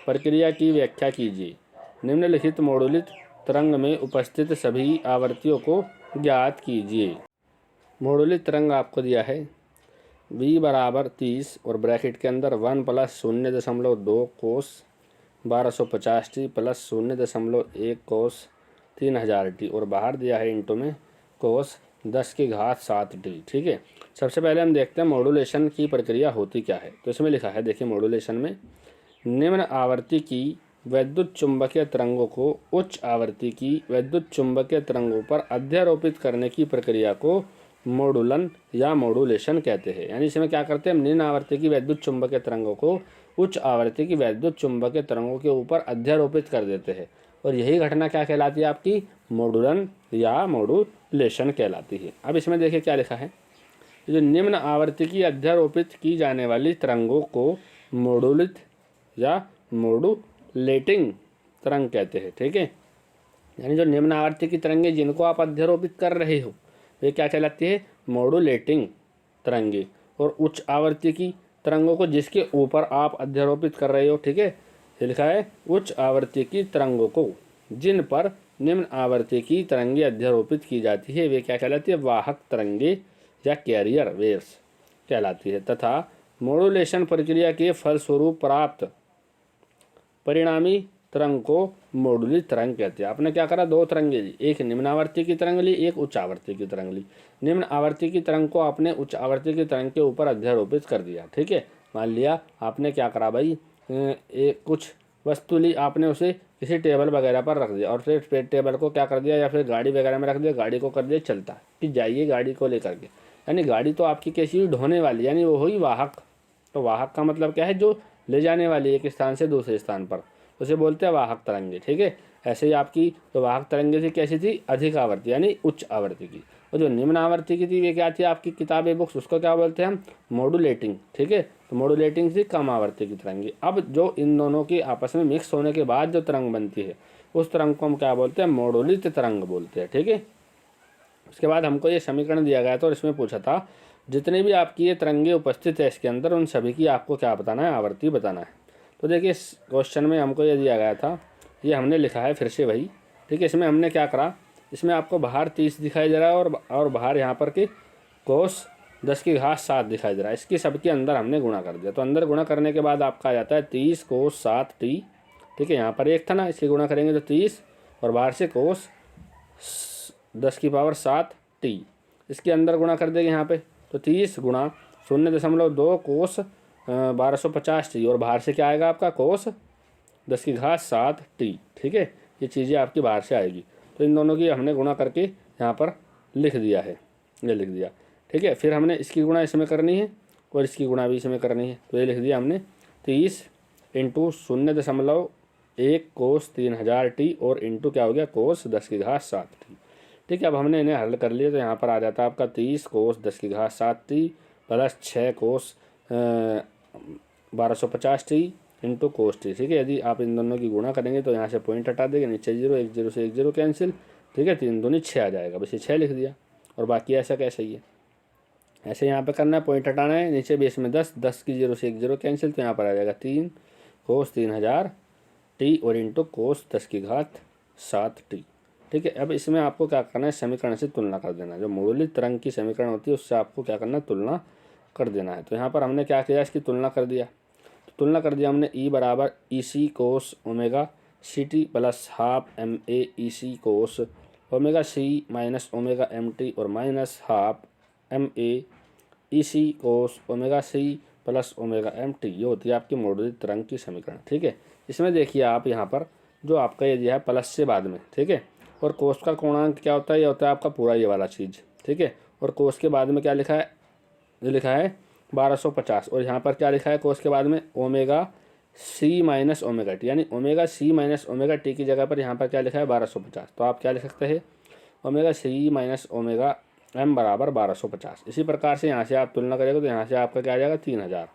Speaker 1: प्रक्रिया की व्याख्या कीजिए। निम्नलिखित मॉड्यूलित तरंग में उपस्थित सभी आवृत्तियों को ज्ञात कीजिए। मॉड्यूलित तरंग आपको दिया है V बराबर 30 और ब्रैकेट के अंदर 1 + 0.2 कोस 1250t प्लस 0.1 कोस 3000t और बाहर दिया है इंटू में कोस 10⁷t, ठीक है। सबसे पहले हम देखते हैं मॉड्यूलेशन की प्रक्रिया होती क्या है। तो इसमें लिखा है, देखिए मॉड्यूलेशन में निम्न आवृत्ति की वैद्युत चुंबकीय तरंगों को उच्च आवृत्ति की वैद्युत चुंबकीय तरंगों पर अध्यारोपित करने की प्रक्रिया को मॉड्यूलन या मॉड्यूलेशन कहते हैं। यानी इसमें क्या करते हैं, हम निम्न आवृत्ति की वैद्युत चुंबकीय तरंगों को उच्च आवृत्ति की वैद्युत चुंबकीय तरंगों के ऊपर अध्यारोपित कर देते हैं और यही घटना क्या कहलाती है आपकी, मॉडुलन या मॉडुलेशन कहलाती है। अब इसमें देखिए क्या लिखा है, जो निम्न आवर्तिकी अध्यारोपित की जाने वाली तरंगों को मॉडुलित या मॉडुलेटिंग तरंग कहते हैं। ठीक है, यानी जो निम्न आवर्ती की तरंगे जिनको आप अध्यारोपित कर रहे हो वे क्या कहलाती है, मॉडुलेटिंग तरंगे। और उच्च आवर्ती की तरंगों को जिसके ऊपर आप अध्यारोपित कर रहे हो, ठीक है, ये लिखा है उच्च आवर्ती की तरंगों को जिन पर निम्न आवर्ती की तरंगे अध्यारोपित की जाती है वे क्या कहलाती है, वाहक तरंगे या कैरियर वेव्स कहलाती है। तथा मॉडुलेशन प्रक्रिया के फलस्वरूप प्राप्त परिणामी तरंग को मॉडुलित तरंग कहते हैं। आपने क्या करा, दो तरंगे ली, एक निम्न आवर्ती की तरंग ली, एक उच्च आवर्ती की तरंग ली। निम्न आवर्ती की तरंग को आपने उच्च आवर्ती की तरंग के ऊपर अध्यारोपित कर दिया। ठीक है, मान लिया आपने क्या करा भाई, एक कुछ वस्तु ली, आपने उसे किसी टेबल वगैरह पर रख दिया और फिर टेबल को क्या कर दिया, या फिर गाड़ी वगैरह में रख दिया, गाड़ी को कर दिया चलता कि जाइए गाड़ी को लेकर के। यानी गाड़ी तो आपकी कैसी हुई, ढोने वाली, यानी वो हुई वाहक। तो वाहक का मतलब क्या है, जो ले जाने वाली एक स्थान से दूसरे स्थान पर, उसे बोलते हैं वाहक तरंगे। ठीक है, ऐसे ही आपकी जो वाहक तरंगे थी कैसी थी, अधिक आवर्ती यानी उच्च आवर्ती की। और जो निम्न आवर्ती की थी वे क्या थी आपकी किताबें बुक्स, उसको क्या बोलते हैं हम, मॉडुलेटिंग। ठीक है, तो मॉडुलेटिंग थी कम आवर्ती की तरंगे। अब जो इन दोनों की आपस में मिक्स होने के बाद जो तरंग बनती है उस तरंग को हम क्या बोलते हैं, मॉडुलित तरंग बोलते हैं। ठीक है, उसके बाद हमको ये समीकरण दिया गया था और इसमें पूछा था जितने भी आपकी ये तरंगे उपस्थित है इसके अंदर उन सभी की आपको क्या बताना है, आवर्ती बताना है। तो देखिए इस क्वेश्चन में हमको ये दिया गया था, ये हमने लिखा है फिर से वही। ठीक है, इसमें हमने क्या करा, इसमें आपको बाहर 30 दिखाई दे रहा है और बाहर यहाँ पर कि कोस 10 की घात 7 दिखाई दे रहा है। इसकी सबके अंदर हमने गुणा कर दिया। तो अंदर गुणा करने के बाद आपका आ जाता है 30 कोस 7 टी। ठीक है, यहाँ पर एक था ना, इसकी गुणा करेंगे तो 30 और बाहर से कोस 10 की पावर 7 टी। इसके अंदर गुणा कर देंगे यहाँ पे, तो 30 गुणा 0.2 कोस 1250 टी और बाहर से क्या आएगा आपका कोस 10 की घात 7 टी। ठीक है, ये चीज़ें आपकी बाहर से आएगी। तो इन दोनों की हमने गुणा करके यहाँ पर लिख दिया है, ये लिख दिया। ठीक है, फिर हमने इसकी गुणा इसमें करनी है और इसकी गुणा भी इसमें करनी है। तो ये लिख दिया हमने 30 इंटू 0.1 कोस 3000 टी और इंटू क्या हो गया कोस 10 की घात 7 टी। ठीक है, अब हमने इन्हें हल कर लिया तो यहाँ पर आ जाता है आपका 30 कोस 10 की घात 7 टी प्लस 6 कोस 1250 टी इंटू कोस टी। ठीक है, यदि आप इन दोनों की गुणा करेंगे तो यहाँ से पॉइंट हटा देंगे, नीचे 0, 1 0 से 1 0 कैंसिल। ठीक है, 3 दूनी 6 आ जाएगा, बस ये 6 लिख दिया और बाकी ऐसा कैसे ही है, ऐसे यहाँ पे करना है, पॉइंट हटाना है, नीचे बेस में 10, 10 की 0 से 1 0 कैंसिल, तो यहाँ पर आ जाएगा 3 कोस 3000 टी और इंटू कोस 10 की घात 7 टी। ठीक है, अब इसमें आपको क्या करना है, समीकरण से तुलना कर देना। जो मॉडुलित तरंग की समीकरण होती है उससे आपको क्या करना है, तुलना कर देना है। तो यहाँ पर हमने क्या किया, इसकी तुलना कर दिया। तो तुलना कर दिया हमने, ई बराबर E C cos omega C T plus half M A E C cos omega C minus omega M T और minus half M A E C cos omega C plus omega M T. ये होती है आपकी मॉडुलित तरंग की समीकरण। ठीक है, इसमें देखिए आप यहाँ पर जो आपका ये दिया है प्लस से बाद में, ठीक है, और कोस का कोणांक क्या होता है, ये होता है आपका पूरा ये वाला चीज़। ठीक है, और कोस के बाद में क्या लिखा है, ये लिखा है 1250 और यहाँ पर क्या लिखा है कोस के बाद में omega C minus omega T, यानी omega C minus omega T की जगह पर यहाँ पर क्या लिखा है 1250। तो आप क्या लिख सकते हैं, omega C minus omega M बराबर 1250। इसी प्रकार से यहाँ से आप तुलना करेंगे तो यहाँ से आपका क्या आ जाएगा 3000।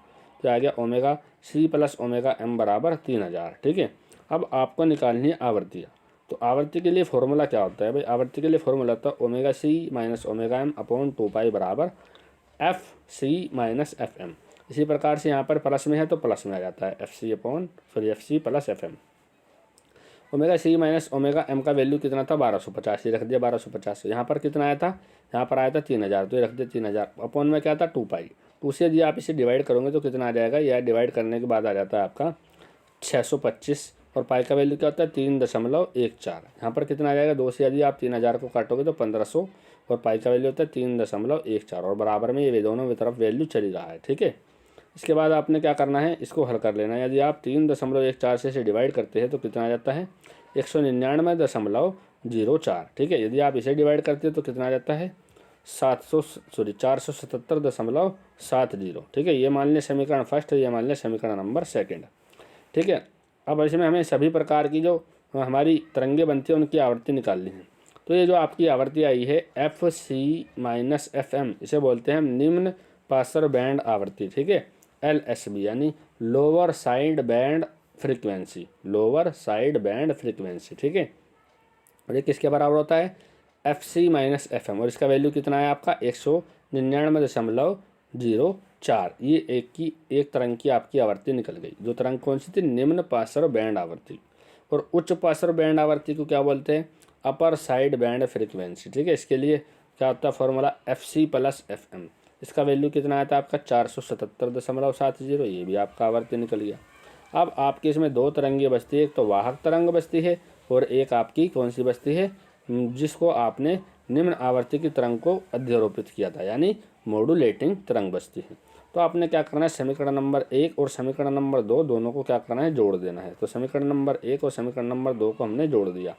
Speaker 1: तो आ गया omega C plus omega M बराबर 3000। ठीक है, अब आपको निकालनी है आवृत्तियाँ। तो आवृत्ति के लिए फॉर्मूला क्या होता है भाई, आवृत्ति के लिए फॉर्मूला होता है omega C minus omega M upon 2 pi बराबर F C minus F M. इसी प्रकार से यहाँ पर प्लस में है तो प्लस में आ जाता है F C plus F M. Omega C minus omega M का वैल्यू कितना था 1250, ये रख दिया 1250। यहाँ पर कितना आया था, यहाँ पर आया था 3000, तो ये रख दिया 3000। अपॉन में क्या था 2 पाई। 2 से यदि आप इसे डिवाइड करोगे तो कितना आ जाएगा, यह डिवाइड करने के बाद आ जाता है आपका 625 और पाई का वैल्यू क्या होता है 3.14। यहाँ पर कितना आ जाएगा, 2 से यदि आप 3000 को काटोगे तो 1500 और पाई का वैल्यू होता है 3.14 और बराबर में ये दोनों तरफ वैल्यू चली रहा है। ठीक है, इसके बाद आपने क्या करना है, इसको हल कर लेना है। यदि आप 3.14 से इसे डिवाइड करते हैं तो कितना आ जाता है 199.04। ठीक है, यदि आप इसे डिवाइड करते हैं तो कितना आ जाता है 477.70। ठीक है, ये मान लें समीकरण फर्स्ट है, ये मान लें समीकरण नंबर सेकंड। ठीक है, अब इसमें हमें सभी प्रकार की जो हमारी तरंगे बनती है उनकी आवृत्ति निकालनी है। तो ये जो आपकी आवृत्ति आई है FC-FM, इसे बोलते हैं हम निम्न पासर बैंड आवृत्ति, ठीक है, LSB यानी lower side band frequency, lower side band frequency, ठीक है। और ये किसके बराबर होता है? FC-FM, और इसका वैल्यू कितना है आपका 199.04। ये एक तरंग की आपकी आवृत्ति निकल गई। जो तरंग कौन सी थी? निम्न पासर बैंड आवृत्ति। और उच्च पासर बैंड आवृत्ति को क्या बोलते हैं? अपर साइड बैंड फ्रीक्वेंसी, ठीक है। इसके लिए क्या होता है फॉर्मूला? FC+FM। इसका वैल्यू कितना आया था आपका 477.70। ये भी आपका आवृत्ति निकल गया। अब आपके इसमें दो तरंगें बचती है, एक तो वाहक तरंग बचती है और एक आपकी कौन सी बचती है, जिसको आपने निम्न आवृत्ति की तरंग को अध्यारोपित किया था, यानी मॉड्यूलेटिंग तरंग बचती है। तो आपने क्या करना है, समीकरण नंबर 1 और समीकरण नंबर 2 दोनों को क्या करना है, जोड़ देना है। तो समीकरण नंबर 1 और समीकरण नंबर 2 को हमने जोड़ दिया,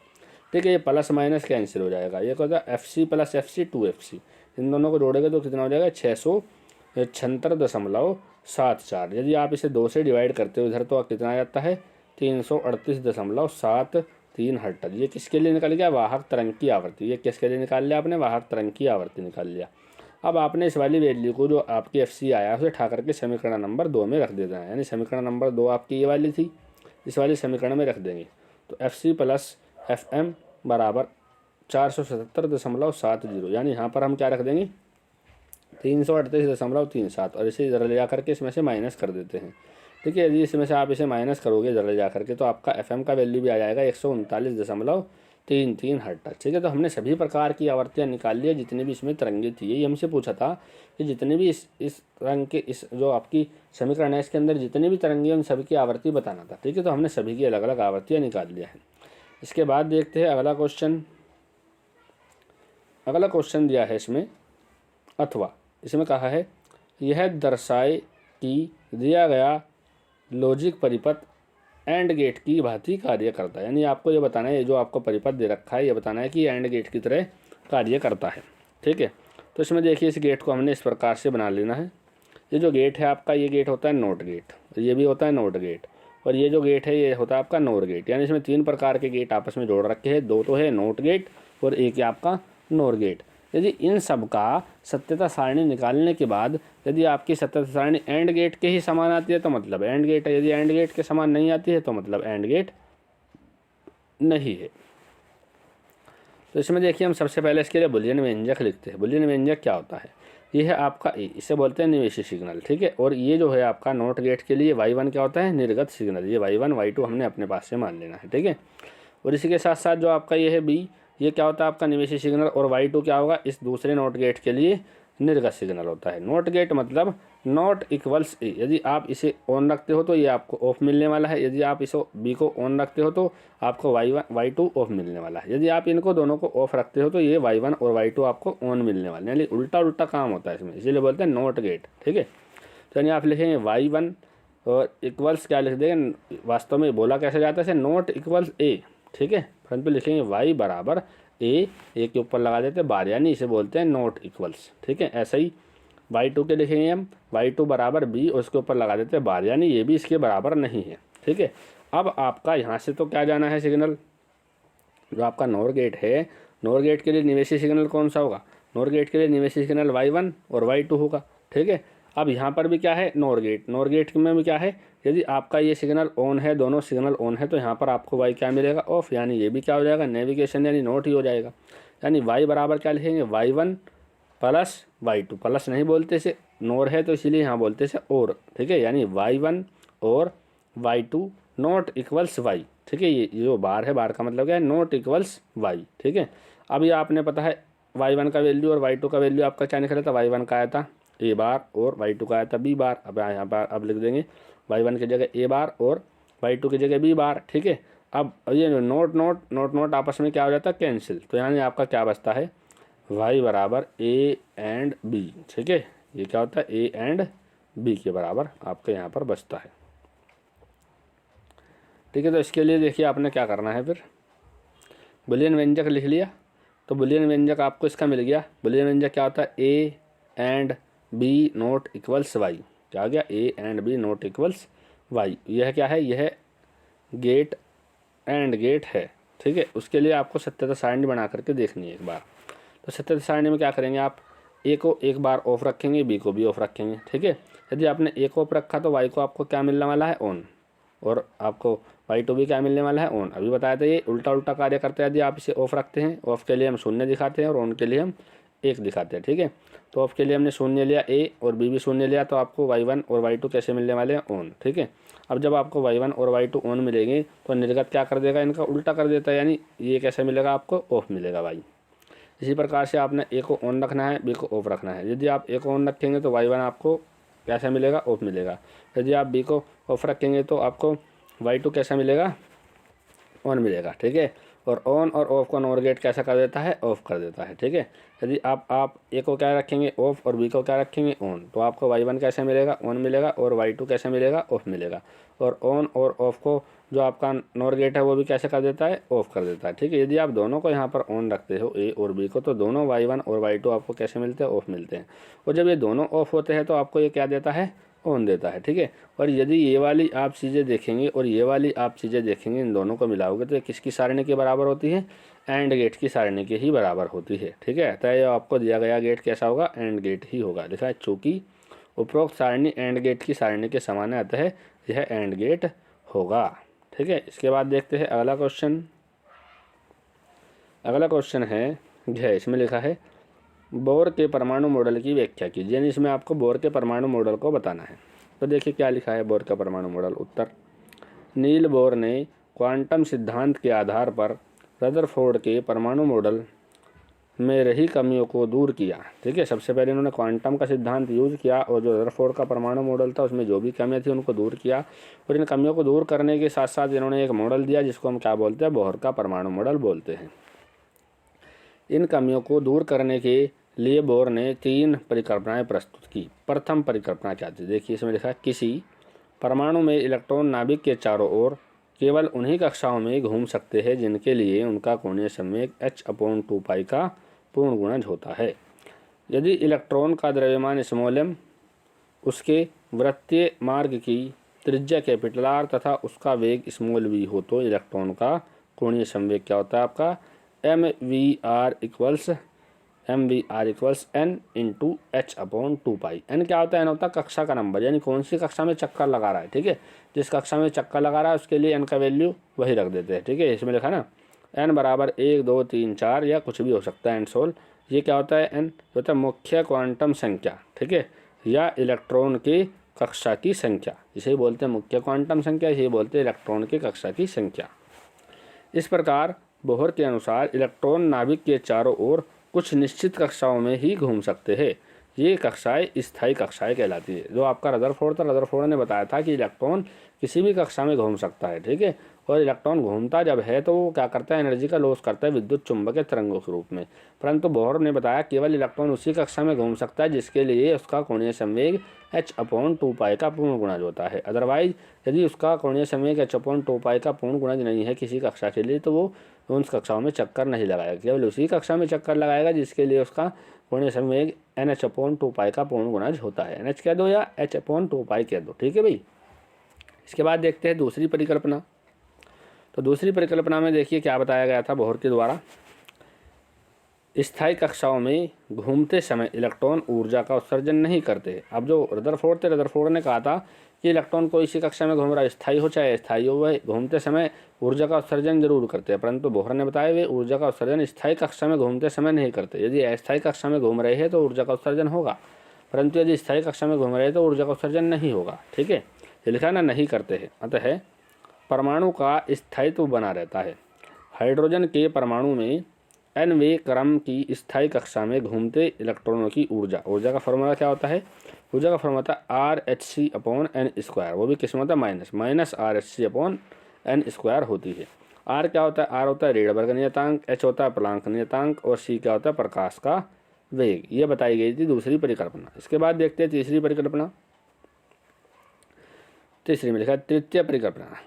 Speaker 1: ठीक है। ये प्लस माइनस कैंसिल हो जाएगा, ये क्या होता है FC+FC 2FC, इन दोनों को जोड़ेंगे तो कितना हो जाएगा 676.74। यदि आप इसे 2 से डिवाइड करते हो इधर तो कितना आ जाता है 338.73 हर्ट्ज। ये किसके लिए निकल गया? वाहक तरंग की आवृत्ति। ये किसके लिए निकाल लिया आपने? वाहक तरंग की आवृत्ति निकाल लिया। अब आपने इस वाली वैल्यू को जो आपकी FC आया उसे उठा करके समीकरण नंबर 2 में रख देना है, यानी समीकरण नंबर 2 आपकी ये वाली थी, इस वाली समीकरण में रख देंगे। तो FC+FM बराबर 477.70, यानी यहाँ पर हम क्या रख देंगे 338.37, और इसे इधर ले जा करके इसमें से माइनस कर देते हैं, ठीक है। यदि इसमें से आप इसे माइनस करोगे इधर ले जा करके तो आपका FM का वैल्यू भी आ जाएगा 139.33 हर्ट्ज, ठीक है। तो हमने सभी प्रकार की आवृत्तियाँ निकाल ली है जितनी भी इसमें तरंगे थी। ये हमसे पूछा था कि जितने भी इस तरंग के इस जो आपकी समीकरण है इसके अंदर जितनी भी तरंगे उन सभी की आवृत्ति बताना था, ठीक है। तो हमने सभी की अलग अलग आवृत्तियाँ निकाल लिया है। इसके बाद देखते हैं अगला क्वेश्चन। अगला क्वेश्चन दिया है इसमें अथवा, इसमें कहा है यह दर्शाए कि दिया गया लॉजिक परिपथ एंड गेट की भांति कार्य करता है, यानी आपको ये बताना है, ये जो आपको परिपथ दे रखा है ये बताना है कि एंड गेट की तरह कार्य करता है, ठीक है। तो इसमें देखिए इस गेट को हमने इस प्रकार से बना लेना है। ये जो गेट है आपका, ये गेट होता है नोट गेट, ये भी होता है नोट गेट, और ये जो गेट है ये होता है आपका नोर गेट, यानी इसमें 3 प्रकार के गेट आपस में जोड़ रखे हैं। 2 तो है नोट गेट और एक है आपका नोर गेट। यदि इन सब का सत्यता सारणी निकालने के बाद यदि आपकी सत्यता सारणी एंड गेट के ही समान आती है तो मतलब एंड गेट है, यदि एंड गेट के समान नहीं आती है तो मतलब एंड गेट नहीं है। तो इसमें देखिए हम सबसे पहले इसके लिए बुलियन व्यंजक लिखते हैं। बुलियन व्यंजक क्या होता है? ये है आपका ए, इसे बोलते हैं निवेशी सिग्नल, ठीक है। और ये जो है आपका नोट गेट के लिए Y1 क्या होता है? निर्गत सिग्नल। ये Y1 Y2 हमने अपने पास से मान लेना है, ठीक है। और इसी के साथ साथ जो आपका ये है B, ये क्या होता है आपका निवेशी सिग्नल, और Y2 क्या होगा? इस दूसरे नोट गेट के लिए निर्गत सिग्नल होता है। नोट गेट मतलब नॉट इक्वल्स ए, यदि आप इसे ऑन रखते हो तो ये आपको ऑफ मिलने वाला है, यदि आप इसे बी को ऑन रखते हो तो आपको Y2 ऑफ मिलने वाला है, यदि आप इनको दोनों को ऑफ रखते हो तो ये Y1 और Y2 आपको ऑन मिलने वाले हैं, यानी उल्टा उल्टा काम होता है इसमें, इसीलिए बोलते हैं नोट गेट, ठीक है। तो यानी आप लिखेंगे Y1 और इक्वल्स क्या लिख देंगे, वास्तव में बोला कैसे जाता है नोट इक्वल्स ए, ठीक है। फ्रंट पे लिखेंगे Y बराबर ए के ऊपर लगा देते हैं बार, यानी इसे बोलते हैं नोट इक्वल्स, ठीक है। ऐसा ही Y2 के लिखेंगे हम Y2 बराबर बी और उसके ऊपर लगा देते हैं बार, यानी ये भी इसके बराबर नहीं है, ठीक है। अब आपका यहाँ से तो क्या जाना है सिग्नल, जो आपका नोर गेट है, नोर गेट के लिए निवेशी सिग्नल कौन सा होगा? नोर गेट के लिए निवेशी सिग्नल Y1 और Y2 होगा, ठीक है। अब यहाँ पर भी क्या है नोर गेट, नोर गेट में भी क्या है, यदि आपका ये सिग्नल ऑन है, दोनों सिग्नल ऑन है तो यहाँ पर आपको Y क्या मिलेगा? ऑफ, यानी ये भी क्या हो जाएगा नेविगेशन यानी नोट ही हो जाएगा। यानी Y बराबर क्या लिखेंगे Y1 प्लस Y2, प्लस नहीं बोलते इसे, नोर है तो इसीलिए यहाँ बोलते इसे और, ठीक है। यानी Y1 और Y2 नॉट इक्वल्स Y, ठीक है। ये जो बार है, बार का मतलब क्या है नॉट इक्वल्स Y, ठीक है। अब ये आपने पता है Y1 का वैल्यू और Y2 का वैल्यू आपका क्या निकला था? Y1 का आया था A बार और Y2 का आया था B बार। अब यहाँ पर अब लिख देंगे Y1 की जगह A बार और Y2 की जगह B बार, ठीक है। अब ये नोट नोट नोट नोट आपस में क्या हो जाता है? कैंसिल। तो यानी आपका क्या बचता है? Y बराबर A एंड B, ठीक है। ये क्या होता है? A एंड B के बराबर आपके यहाँ पर बचता है, ठीक है। तो इसके लिए देखिए आपने क्या करना है, फिर बुलियन व्यंजक लिख लिया। तो बुलियन व्यंजक आपको इसका मिल गया। बुलियन व्यंजक क्या होता है? A and B not equals Y, क्या आ गया? A and B not equals Y। यह क्या है? यह गेट एंड गेट है, ठीक है, उसके लिए आपको सत्यता सारणी बना करके देखनी है एक बार। तो सत्यता सारणी में क्या करेंगे, आप ए को एक बार ऑफ रखेंगे, बी को भी ऑफ रखेंगे, ठीक है। यदि आपने ए को ऑफ रखा तो वाई को आपको क्या मिलने वाला है, ऑन, और आपको वाई टू भी क्या मिलने वाला है, ऑन। अभी बताया था ये उल्टा उल्टा कार्य करते हैं। यदि आप इसे ऑफ रखते हैं, ऑफ के लिए हम 0 दिखाते हैं और ऑन के लिए हम 1 दिखाते हैं, ठीक है। तो ऑफ के लिए हमने 0 लिया, ए और बी भी 0 लिया, तो आपको y1 और y2 कैसे मिलने वाले हैं, ऑन, ठीक है। अब जब आपको y1 और y2 ऑन मिलेंगे तो निर्गत क्या कर देगा, इनका उल्टा कर देता है, यानी ये कैसे मिलेगा, आपको ऑफ मिलेगा y। इसी प्रकार से आपने ए को ऑन रखना है, बी को ऑफ रखना है। यदि आप ए को ऑन रखेंगे तो y1 आपको कैसा मिलेगा, ऑफ मिलेगा। यदि आप बी को ऑफ रखेंगे तो आपको y2 कैसा मिलेगा, ऑन मिलेगा, ठीक है। और ऑन और ऑफ को नॉर गेट कैसा कर देता है, ऑफ कर देता है, ठीक है। यदि आप ए को क्या रखेंगे, ऑफ, और बी को क्या रखेंगे, ऑन, तो आपको y1 कैसे मिलेगा, ऑन मिलेगा, और y2 कैसे मिलेगा, ऑफ मिलेगा। और ऑन और ऑफ को जो आपका नॉर गेट है वो भी कैसे कर देता है, ऑफ कर देता है, ठीक है। यदि आप दोनों को यहाँ पर ऑन रखते हो, ए और बी को, तो दोनों y1 और y2 आपको कैसे मिलते हैं, ऑफ मिलते हैं। और जब ये दोनों ऑफ होते हैं तो आपको ये क्या देता है, ऑन देता है, ठीक है। और यदि ये वाली आप चीज़ें देखेंगे और ये वाली आप चीज़ें देखेंगे, इन दोनों को मिलाओगे तो ये किसकी सारणी के बराबर होती है, एंड गेट की सारणी के ही बराबर होती है, ठीक है। तो ये आपको दिया गया गेट कैसा होगा, एंड गेट ही होगा। लिखा है चूँकि उपरोक्त सारणी एंड गेट की सारणी के समान है अतः यह एंड गेट होगा, ठीक है। इसके बाद देखते हैं अगला क्वेश्चन। अगला क्वेश्चन है, इसमें लिखा है बोर के परमाणु मॉडल की व्याख्या कीजिए, यानी इसमें आपको बोर के परमाणु मॉडल को बताना है। तो देखिए क्या लिखा है बोर का परमाणु मॉडल। उत्तर, नील बोर ने क्वांटम सिद्धांत के आधार पर रदरफोर्ड के परमाणु मॉडल में रही कमियों को दूर किया, ठीक है। सबसे पहले इन्होंने क्वांटम का सिद्धांत यूज किया और जो रदरफोर्ड का परमाणु मॉडल था उसमें जो भी कमियां थी उनको दूर किया। और इन कमियों को दूर करने के साथ साथ इन्होंने एक मॉडल दिया जिसको हम क्या बोलते हैं, बोर का परमाणु मॉडल बोलते हैं। इन कमियों को दूर करने के लिए बोर ने 3 परिकल्पनाएं प्रस्तुत की। प्रथम परिकल्पना क्या थी, देखिए इसमें लिखा है, किसी परमाणु में इलेक्ट्रॉन नाभिक के चारों ओर केवल उन्हीं कक्षाओं में घूम सकते हैं जिनके लिए उनका कोणीय संवेग h/2π का पूर्ण गुणज होता है। यदि इलेक्ट्रॉन का द्रव्यमान m, उसके वृत्तीय मार्ग की त्रिज्या R तथा उसका वेग v हो तो इलेक्ट्रॉन का कोणीय संवेग क्या होता है, आपका mvr equals n into h/2π। n क्या होता है, n होता है कक्षा का नंबर, यानी कौन सी कक्षा में चक्कर लगा रहा है, ठीक है। जिस कक्षा में चक्कर लगा रहा है उसके लिए n का वैल्यू वही रख देते हैं, ठीक है। इसमें लिखा ना n बराबर 1 2 3 4 या कुछ भी हो सकता है, n सोल। ये क्या होता है, n होता है मुख्य क्वांटम संख्या, ठीक है, या इलेक्ट्रॉन की कक्षा की संख्या। इसे बोलते हैं मुख्य क्वांटम संख्या, इसे बोलते हैं इलेक्ट्रॉन की कक्षा की संख्या। इस प्रकार बोहर के अनुसार इलेक्ट्रॉन नाभिक के चारों ओर कुछ निश्चित कक्षाओं में ही घूम सकते हैं। ये कक्षाएं स्थायी कक्षाएं कहलाती है। जो आपका रदरफोर्ड था, रदरफोर्ड ने बताया था कि इलेक्ट्रॉन किसी भी कक्षा में घूम सकता है, ठीक है। और इलेक्ट्रॉन घूमता जब है तो वो क्या करता है, एनर्जी का लॉस करता है विद्युत चुंबकीय तरंगों के रूप में। परंतु बोहर ने बताया केवल इलेक्ट्रॉन उसी कक्षा में घूम सकता है जिसके लिए उसका कोणीय संवेग h/2π का पूर्ण गुणज होता है। अदरवाइज यदि उसका कोणीय संवेग h/2π का पूर्ण गुणज नहीं है किसी कक्षा के लिए तो वो उन कक्षाओं में चक्कर नहीं लगाएगा, केवल उसी कक्षा में चक्कर लगाएगा जिसके लिए उसका कोणीय संवेग nh/2π का पूर्ण गुणज होता है। nh कह दो या h/2π कह दो, ठीक है भाई। इसके बाद देखते हैं दूसरी परिकल्पना। तो दूसरी परिकल्पना में देखिए क्या बताया गया था बोहर के द्वारा। स्थायी कक्षाओं में घूमते समय इलेक्ट्रॉन ऊर्जा का उत्सर्जन नहीं करते। अब जो रदरफोर्ड थे, रदरफोर्ड ने कहा था कि इलेक्ट्रॉन को इसी कक्षा में घूम रहा है, स्थायी हो चाहे अस्थायी हो, वह घूमते समय ऊर्जा का उत्सर्जन जरूर करते हैं। परंतु बोहर ने बताया वे ऊर्जा का उत्सर्जन स्थायी कक्षा में घूमते समय नहीं करते। यदि अस्थायी कक्षा में घूम रहे हैं तो ऊर्जा का उत्सर्जन होगा, परंतु यदि स्थायी कक्षा में घूम रहे हैं तो ऊर्जा का उत्सर्जन नहीं होगा, ठीक है। ये लिखा ना, नहीं करते हैं। अतः परमाणु का स्थायित्व बना रहता है। हाइड्रोजन के परमाणु में nवें क्रम की स्थायी कक्षा में घूमते इलेक्ट्रॉनों की ऊर्जा का फॉर्मूला क्या होता है, ऊर्जा का फॉर्मूला होता है RHc/n², वो भी किसमें होता है माइनस RHc/n² होती है। R क्या होता है, R होता है रेडबर्ग नियतांक, H होता है प्लांक नियतांक और C क्या होता है प्रकाश का वेग। ये बताई गई थी दूसरी परिकल्पना। इसके बाद देखते हैं तीसरी परिकल्पना। तीसरी में लिखा है तृतीय परिकल्पना,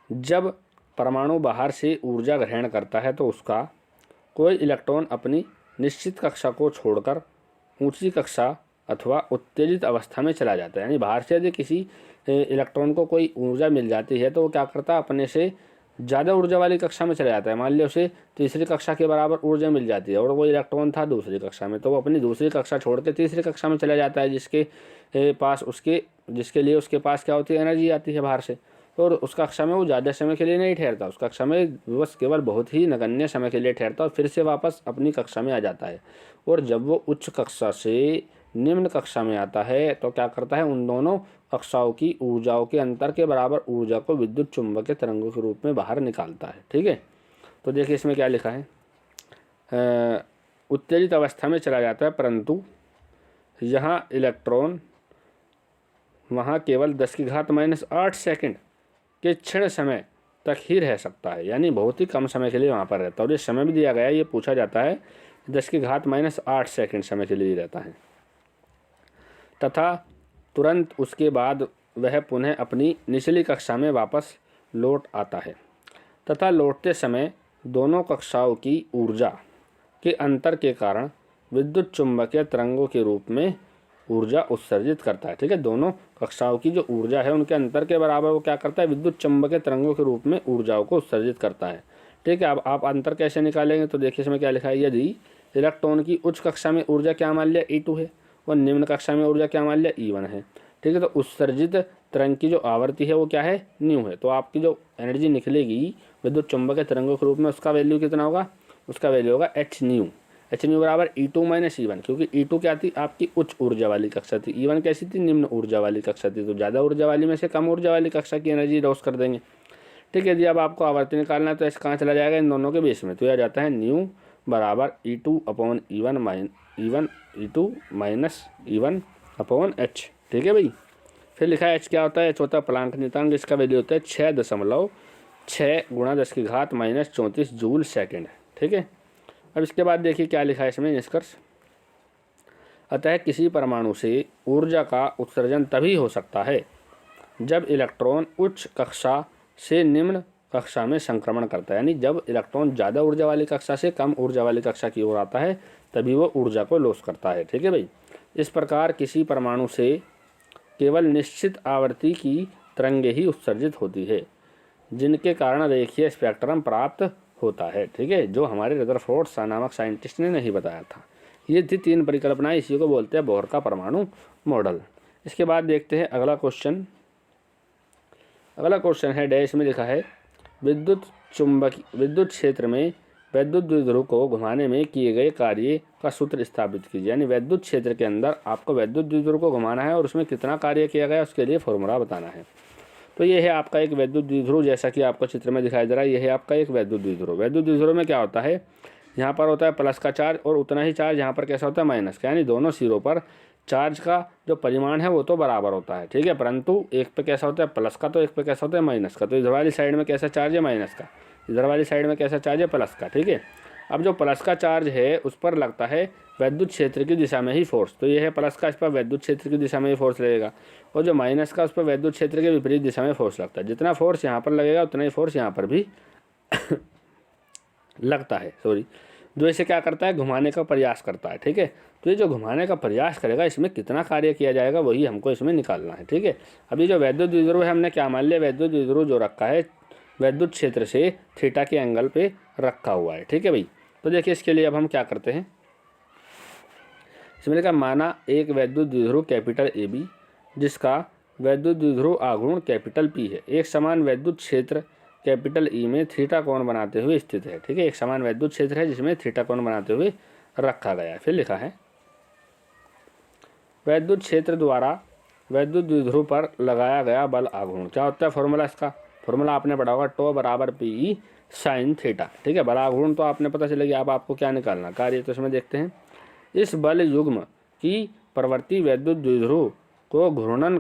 Speaker 1: जब परमाणु बाहर से ऊर्जा ग्रहण करता है तो उसका कोई इलेक्ट्रॉन अपनी निश्चित कक्षा को छोड़कर ऊंची कक्षा अथवा उत्तेजित अवस्था में चला जाता है। यानी बाहर से यदि किसी इलेक्ट्रॉन को कोई ऊर्जा मिल जाती है तो वो क्या करता है, अपने से ज़्यादा ऊर्जा वाली कक्षा में चला जाता है, मान लिया उसे तीसरी कक्षा के बराबर ऊर्जा मिल जाती है और वो इलेक्ट्रॉन था दूसरी कक्षा में, तो वो अपनी दूसरी कक्षा छोड़ के तीसरी कक्षा में चला जाता है, जिसके लिए उसके पास क्या होती है, एनर्जी आती है बाहर से। और उस कक्षा में वो ज़्यादा समय के लिए नहीं ठहरता, उस कक्षा में बस केवल बहुत ही नगण्य समय के लिए ठहरता और फिर से वापस अपनी कक्षा में आ जाता है। और जब वो उच्च कक्षा से निम्न कक्षा में आता है तो क्या करता है, उन दोनों कक्षाओं की ऊर्जाओं के अंतर के बराबर ऊर्जा को विद्युत चुंबकीय तरंगों के रूप में बाहर निकालता है। ठीक है, तो देखिए इसमें क्या लिखा है, उत्तेजित अवस्था में चला जाता है परंतु यहाँ इलेक्ट्रॉन वहाँ केवल 10⁻⁸ सेकंड के क्षण समय तक ही रह सकता है, यानी बहुत ही कम समय के लिए वहाँ पर रहता है। और ये समय भी दिया गया है, ये पूछा जाता है 10⁻⁸ सेकंड समय के लिए रहता है तथा तुरंत उसके बाद वह पुनः अपनी निचली कक्षा में वापस लौट आता है तथा लौटते समय दोनों कक्षाओं की ऊर्जा के अंतर के कारण विद्युत चुंबकीय तरंगों के रूप में ऊर्जा उत्सर्जित करता है। ठीक है, दोनों कक्षाओं की जो ऊर्जा है उनके अंतर के बराबर वो क्या करता है, विद्युत चुंबकीय तरंगों के रूप में ऊर्जाओं को उत्सर्जित करता है। ठीक है, अब आप अंतर कैसे निकालेंगे, तो देखिए इसमें क्या लिखा है, यदि इलेक्ट्रॉन की उच्च कक्षा में ऊर्जा क्या मान लिया E2 है और निम्न कक्षा में ऊर्जा क्या मान लिया E1 है। ठीक है, तो उत्सर्जित तरंग की जो आवृत्ति है वो क्या है, न्यू है, तो आपकी जो एनर्जी निकलेगी विद्युत चुंबकीय तरंगों के रूप में उसका वैल्यू कितना होगा, उसका वैल्यू होगा h न्यू बराबर E2 - E1, क्योंकि E2 क्या थी, आपकी उच्च ऊर्जा वाली कक्षा थी, E1 कैसी थी, निम्न ऊर्जा वाली कक्षा थी, तो ज़्यादा ऊर्जा वाली में से कम ऊर्जा वाली कक्षा की एनर्जी लॉस कर देंगे। ठीक है, यदि अब आपको आवर्ती निकालना है तो ऐसे कहाँ चला जाएगा, इन दोनों के बीच में, तो यह जाता है न्यू बराबर E2 minus E1 upon H। ठीक है भाई, फिर लिखा है H क्या होता है, H होता है प्लांक नियतांक, जिसका वैल्यू होता है 6.6 × 10⁻⁻34 जूल सेकेंड। ठीक है, अब इसके बाद देखिए क्या लिखा है इसमें निष्कर्ष, अतः किसी परमाणु से ऊर्जा का उत्सर्जन तभी हो सकता है जब इलेक्ट्रॉन उच्च कक्षा से निम्न कक्षा में संक्रमण करता है, यानी जब इलेक्ट्रॉन ज़्यादा ऊर्जा वाली कक्षा से कम ऊर्जा वाली कक्षा की ओर आता है तभी वो ऊर्जा को लॉस करता है। ठीक है भाई, इस प्रकार किसी परमाणु से केवल निश्चित आवृत्ति की तरंगें ही उत्सर्जित होती है जिनके कारण रेखीय स्पेक्ट्रम प्राप्त होता है। ठीक है, जो हमारे रदरफोर्ड नामक साइंटिस्ट ने नहीं बताया था। ये थी 3 परिकल्पनाएं, इसी को बोलते हैं बोहर का परमाणु मॉडल। इसके बाद देखते हैं अगला क्वेश्चन है डैश में लिखा है, विद्युत क्षेत्र में वैद्युत द्विध्रुव को घुमाने में किए गए कार्य का सूत्र स्थापित कीजिए, यानी वैद्युत क्षेत्र के अंदर आपको वैद्युत द्विध्रुव को घुमाना है और उसमें कितना कार्य किया गया उसके लिए फॉर्मूला बताना है। तो ये है आपका एक वैद्युत द्विध्रुव, जैसा कि आपको चित्र में दिखाई दे रहा है, ये है आपका एक वैद्युत द्विध्रुव। वैद्युत द्विध्रुव में क्या होता है, यहाँ पर होता है प्लस का चार्ज और उतना ही चार्ज यहाँ पर कैसा होता है, माइनस का, यानी दोनों सिरों पर चार्ज का जो परिमाण है वो तो बराबर होता है। ठीक है, परंतु एक पे कैसा होता है प्लस का तो एक पे कैसा होता है माइनस का। तो इधर वाली साइड में कैसा चार्ज है, माइनस का, इधर वाली साइड में कैसा चार्ज है, प्लस का। ठीक है, अब जो प्लस का चार्ज है उस पर लगता है वैद्युत क्षेत्र की दिशा में ही फोर्स, तो ये है प्लस का, इस पर वैद्युत क्षेत्र की दिशा में ही फोर्स लगेगा, और जो माइनस का उस पर वैद्युत क्षेत्र के विपरीत दिशा में फोर्स लगता है। जितना फोर्स यहाँ पर लगेगा उतना ही फोर्स यहाँ पर भी लगता है, जो इसे क्या करता है, घुमाने का प्रयास करता है। ठीक है, तो ये जो घुमाने का प्रयास करेगा इसमें कितना कार्य किया जाएगा वही हमको इसमें निकालना है। ठीक है, अभी जो वैद्युत द्विध्रुव है हमने क्या मान लिया, वैद्युत द्विध्रुव जो रखा है वैद्युत क्षेत्र से थीटा के एंगल पे रखा हुआ है। ठीक है भाई, तो देखिए इसके लिए अब हम क्या करते हैं, इसमें लिखा माना एक वैद्युत द्विध्रुव कैपिटल AB जिसका वैद्युत द्विध्रुव आघूर्ण कैपिटल P है, एक समान वैद्युत क्षेत्र कैपिटल E में थीटा कोण बनाते हुए स्थित है। ठीक है, एक समान वैद्युत क्षेत्र है जिसमें थीटा कोण बनाते हुए रखा गया है। फिर लिखा है वैद्युत क्षेत्र द्वारा वैद्युत द्विध्रुव पर लगाया गया बल आघूर्ण क्या होता है, फॉर्मूला, इसका फॉर्मूला आपने पढ़ा होगा, टो बराबर PE sin थीटा। ठीक है, बल आघूर्ण तो आपने पता चलेगी, अब आपको क्या निकालना कार्य, तो इसमें देखते हैं, इस बल युग्म की प्रवृत्ति वैद्युत द्विध्रुव को घूर्णन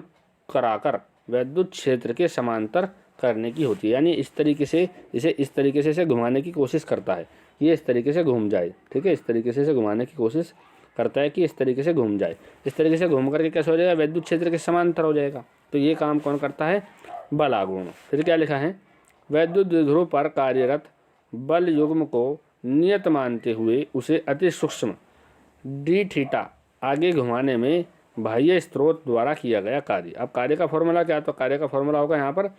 Speaker 1: कराकर वैद्युत क्षेत्र के समांतर करने की होती है, यानी इस तरीके से इसे घुमाने की कोशिश करता है, ये इस तरीके से घूम जाए। ठीक है, इस तरीके से इसे घुमाने की कोशिश करता है कि इस तरीके से घूम जाए, इस तरीके से घूम करके कैसे हो जाएगा, वैद्युत क्षेत्र के समांतर हो जाएगा। तो ये काम कौन करता है, बल आघूर्ण। फिर क्या लिखा है, वैद्युत द्विध्रुव पर कार्यरत बल युग्म को नियत मानते हुए उसे अति सूक्ष्म d थीटा आगे घुमाने में बाह्य स्रोत द्वारा किया गया कार्य। अब कार्य का फॉर्मूला क्या है, तो कार्य का फॉर्मूला होगा यहाँ पर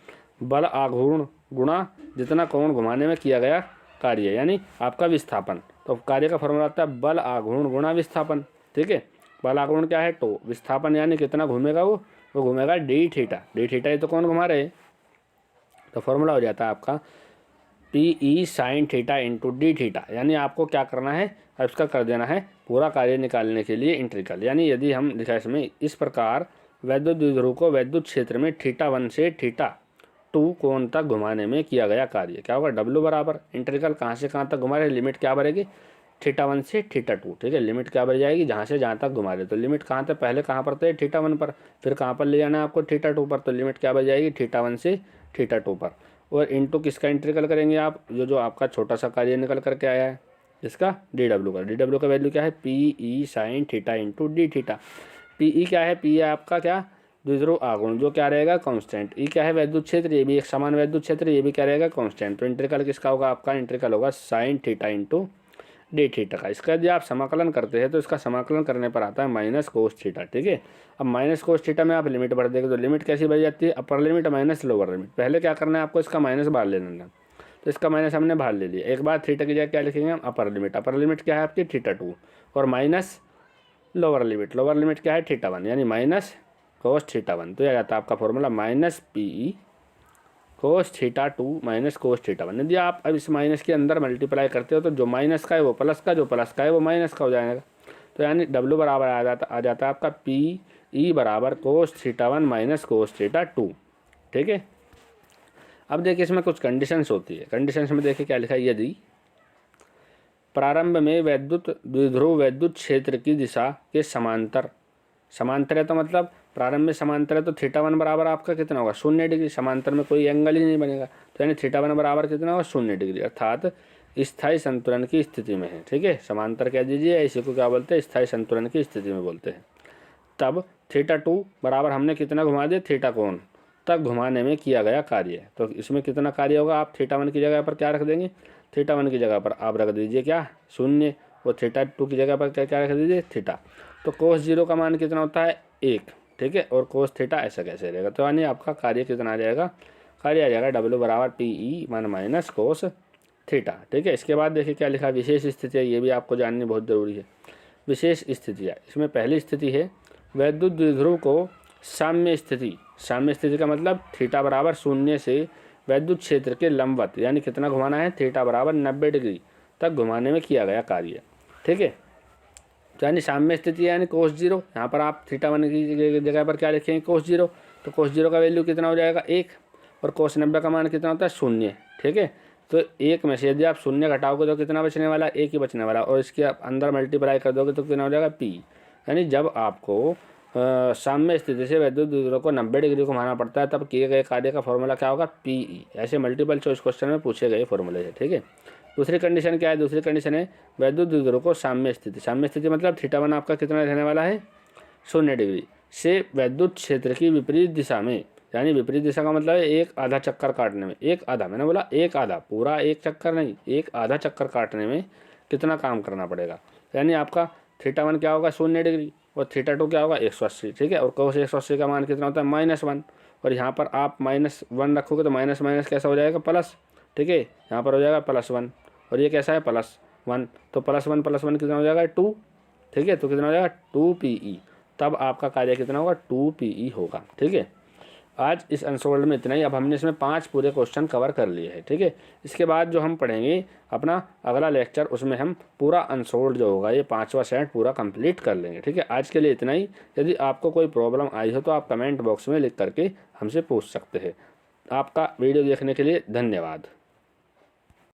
Speaker 1: बल आघूर्ण गुणा जितना कोण घुमाने में किया गया कार्य, यानी आपका विस्थापन। तो कार्य का फॉर्मूला आता है बल आघूर्ण गुणा विस्थापन। ठीक है, बल आघूर्ण क्या है, टो, विस्थापन यानी कितना घूमेगा वो घूमेगा डी थीटा। डी थीटा ये तो कौन घुमा रहे हैं, तो फॉर्मूला हो जाता है आपका P E sine theta into D theta. यानी आपको क्या करना है, अब इसका कर देना है पूरा कार्य निकालने के लिए इंटीग्रल। यानी यदि हम लिखा इसमें इस प्रकार वैद्युत द्विध्रुव को वैद्युत क्षेत्र में θ1 से θ2 कोण तक घुमाने में किया गया कार्य क्या होगा, W बराबर इंटीग्रल कहाँ से कहाँ तक घुमा रहे, लिमिट क्या भरेगी θ1 से θ2। ठीक है, लिमिट क्या भर जाएगी, जहाँ से जहाँ तक घुमा रहे। तो लिमिट कहाँ तक, पहले कहाँ पर थे θ1 पर, फिर कहाँ पर ले जाना है आपको θ2 पर। तो लिमिट क्या भर जाएगी θ1 से θ2 पर, और इंटू किसका इंटीग्रल करेंगे आप, जो आपका छोटा सा कार्य निकल करके आया है इसका DW का। DW का वैल्यू क्या है, P E sine theta into D theta. P E क्या है, पी है आपका क्या, द्विध्रुव आघूर्ण, जो क्या रहेगा कांस्टेंट। ई क्या है, वैद्युत क्षेत्र, ये भी एक समान वैद्युत क्षेत्र, ये भी क्या रहेगा कांस्टेंट। तो इंटीग्रल किसका होगा, आपका इंटीग्रल होगा sine theta into D theta का। इसका यदि आप समाकलन करते हैं तो इसका समाकलन करने पर आता है माइनस कोस थीटा। ठीक है, अब माइनस कोस थीटा में आप लिमिट भर देंगे तो लिमिट कैसी भर जाती है, upper limit minus lower limit. पहले क्या करना है आपको, इसका माइनस बाहर ले लेना। तो इसका माइनस हमने बाहर ले लिया। एक बार थीटा की जगह क्या लिखेंगे हम, अपर लिमिट। अपर लिमिट क्या है आपकी θ2, और minus lower limit. Lower limit क्या है θ1, यानी माइनस कोस θ1। तो यह जाता है आपका फॉर्मूला माइनस पी ई कोस θ2 माइनस कोस θ1। यदि आप अब इस माइनस के अंदर मल्टीप्लाई करते हो तो जो माइनस का है वो प्लस का, जो प्लस का है वो माइनस का हो जाएगा। तो यानी W बराबर आ जाता है आपका पी ई बराबर कोस θ1 माइनस कोस θ2। ठीक है, अब देखिए इसमें कुछ कंडीशंस होती है। कंडीशंस में देखिए क्या लिखा है, यदि प्रारंभ में द्विध्रुव वैद्युत क्षेत्र की दिशा के समांतर है, तो मतलब प्रारंभ में समांतर है तो θ1 बराबर आपका कितना होगा, 0 डिग्री। समांतर में कोई एंगल ही नहीं बनेगा, तो यानी θ1 बराबर कितना होगा, 0 डिग्री, अर्थात स्थायी संतुलन की स्थिति में है। ठीक है, समांतर कह दीजिए, इसी को क्या बोलते हैं, स्थायी संतुलन की स्थिति में बोलते हैं। तब θ2 बराबर हमने कितना घुमा दिया, थीटा कोण तक घुमाने में किया गया कार्य। तो इसमें कितना कार्य होगा, आप θ1 की जगह पर क्या रख देंगे, θ1 की जगह पर आप रख दीजिए क्या, 0, और θ2 की जगह पर क्या रख दीजिए, थीटा। तो कोस 0 का मान कितना होता है, 1। ठीक है, और कोस थीटा ऐसा कैसे रहेगा, तो यानी आपका कार्य कितना आ जाएगा, कार्य आ जाएगा W बराबर P E 1 minus cos theta. ठीक है, इसके बाद देखिए क्या लिखा, विशेष स्थितियाँ, ये भी आपको जाननी बहुत ज़रूरी है। विशेष स्थितियाँ, इसमें पहली स्थिति है वैद्युत द्विध्रुव को साम्य स्थिति। साम्य स्थिति का मतलब थीटा बराबर 0 से वैद्युत क्षेत्र के लंबवत, यानी कितना घुमाना है, थीटा बराबर 90 डिग्री तक घुमाने में किया गया कार्य। ठीक है, तो यानी साम्य स्थिति यानी कोस 0, यहाँ पर आप θ1 की जगह पर क्या लिखेंगे, कोस 0। तो कोस 0 का वैल्यू कितना हो जाएगा, 1, और कोस 90 का मान कितना होता है, 0। ठीक है, तो 1 में से यदि आप 0 घटाओगे तो कितना बचने वाला, 1 ही बचने वाला, और इसके अंदर मल्टीप्लाई कर दोगे तो कितना हो जाएगा, P। यानी जब आपको साम्य स्थिति से वैद्युत द्विध्रुव को 90 डिग्री घुमाना पड़ता है तब किए गए कार्य का फॉर्मूला क्या होगा, PE। ऐसे मल्टीपल चॉइस क्वेश्चन में पूछे गए फॉर्मूले है। ठीक है, दूसरी कंडीशन क्या है, दूसरी कंडीशन है वैद्युत द्विध्रुव को साम्य स्थिति। साम्य स्थिति मतलब θ1 आपका कितना रहने वाला है, 0 डिग्री से वैद्युत क्षेत्र की विपरीत दिशा में, यानी विपरीत दिशा का मतलब है एक आधा चक्कर काटने में, एक आधा, मैंने बोला एक आधा, पूरा एक चक्कर नहीं, एक आधा चक्कर काटने में कितना काम करना पड़ेगा। यानी आपका θ1 क्या होगा, 0 डिग्री, और θ2 क्या होगा, 180। ठीक है, और कोस 180 का मान कितना होता है, -1, और यहाँ पर आप -1 रखोगे तो माइनस माइनस कैसा हो जाएगा, प्लस। ठीक है, यहाँ पर हो जाएगा +1, और ये कैसा है, +1, तो +1 +1 कितना हो जाएगा, 2। ठीक है, तो कितना हो जाएगा, 2PE। तब आपका कार्य कितना होगा, 2PE होगा। ठीक है, आज इस अनसोल्ड में इतना ही। अब हमने इसमें 5 पूरे क्वेश्चन कवर कर लिए हैं। ठीक है, इसके बाद जो हम पढ़ेंगे अपना अगला लेक्चर, उसमें हम पूरा अनसोल्ड जो होगा ये 5वां सेट पूरा कंप्लीट कर लेंगे। ठीक है, आज के लिए इतना ही। यदि आपको कोई प्रॉब्लम आई हो तो आप कमेंट बॉक्स में लिख करके हमसे पूछ सकते हैं। आपका वीडियो देखने के लिए धन्यवाद।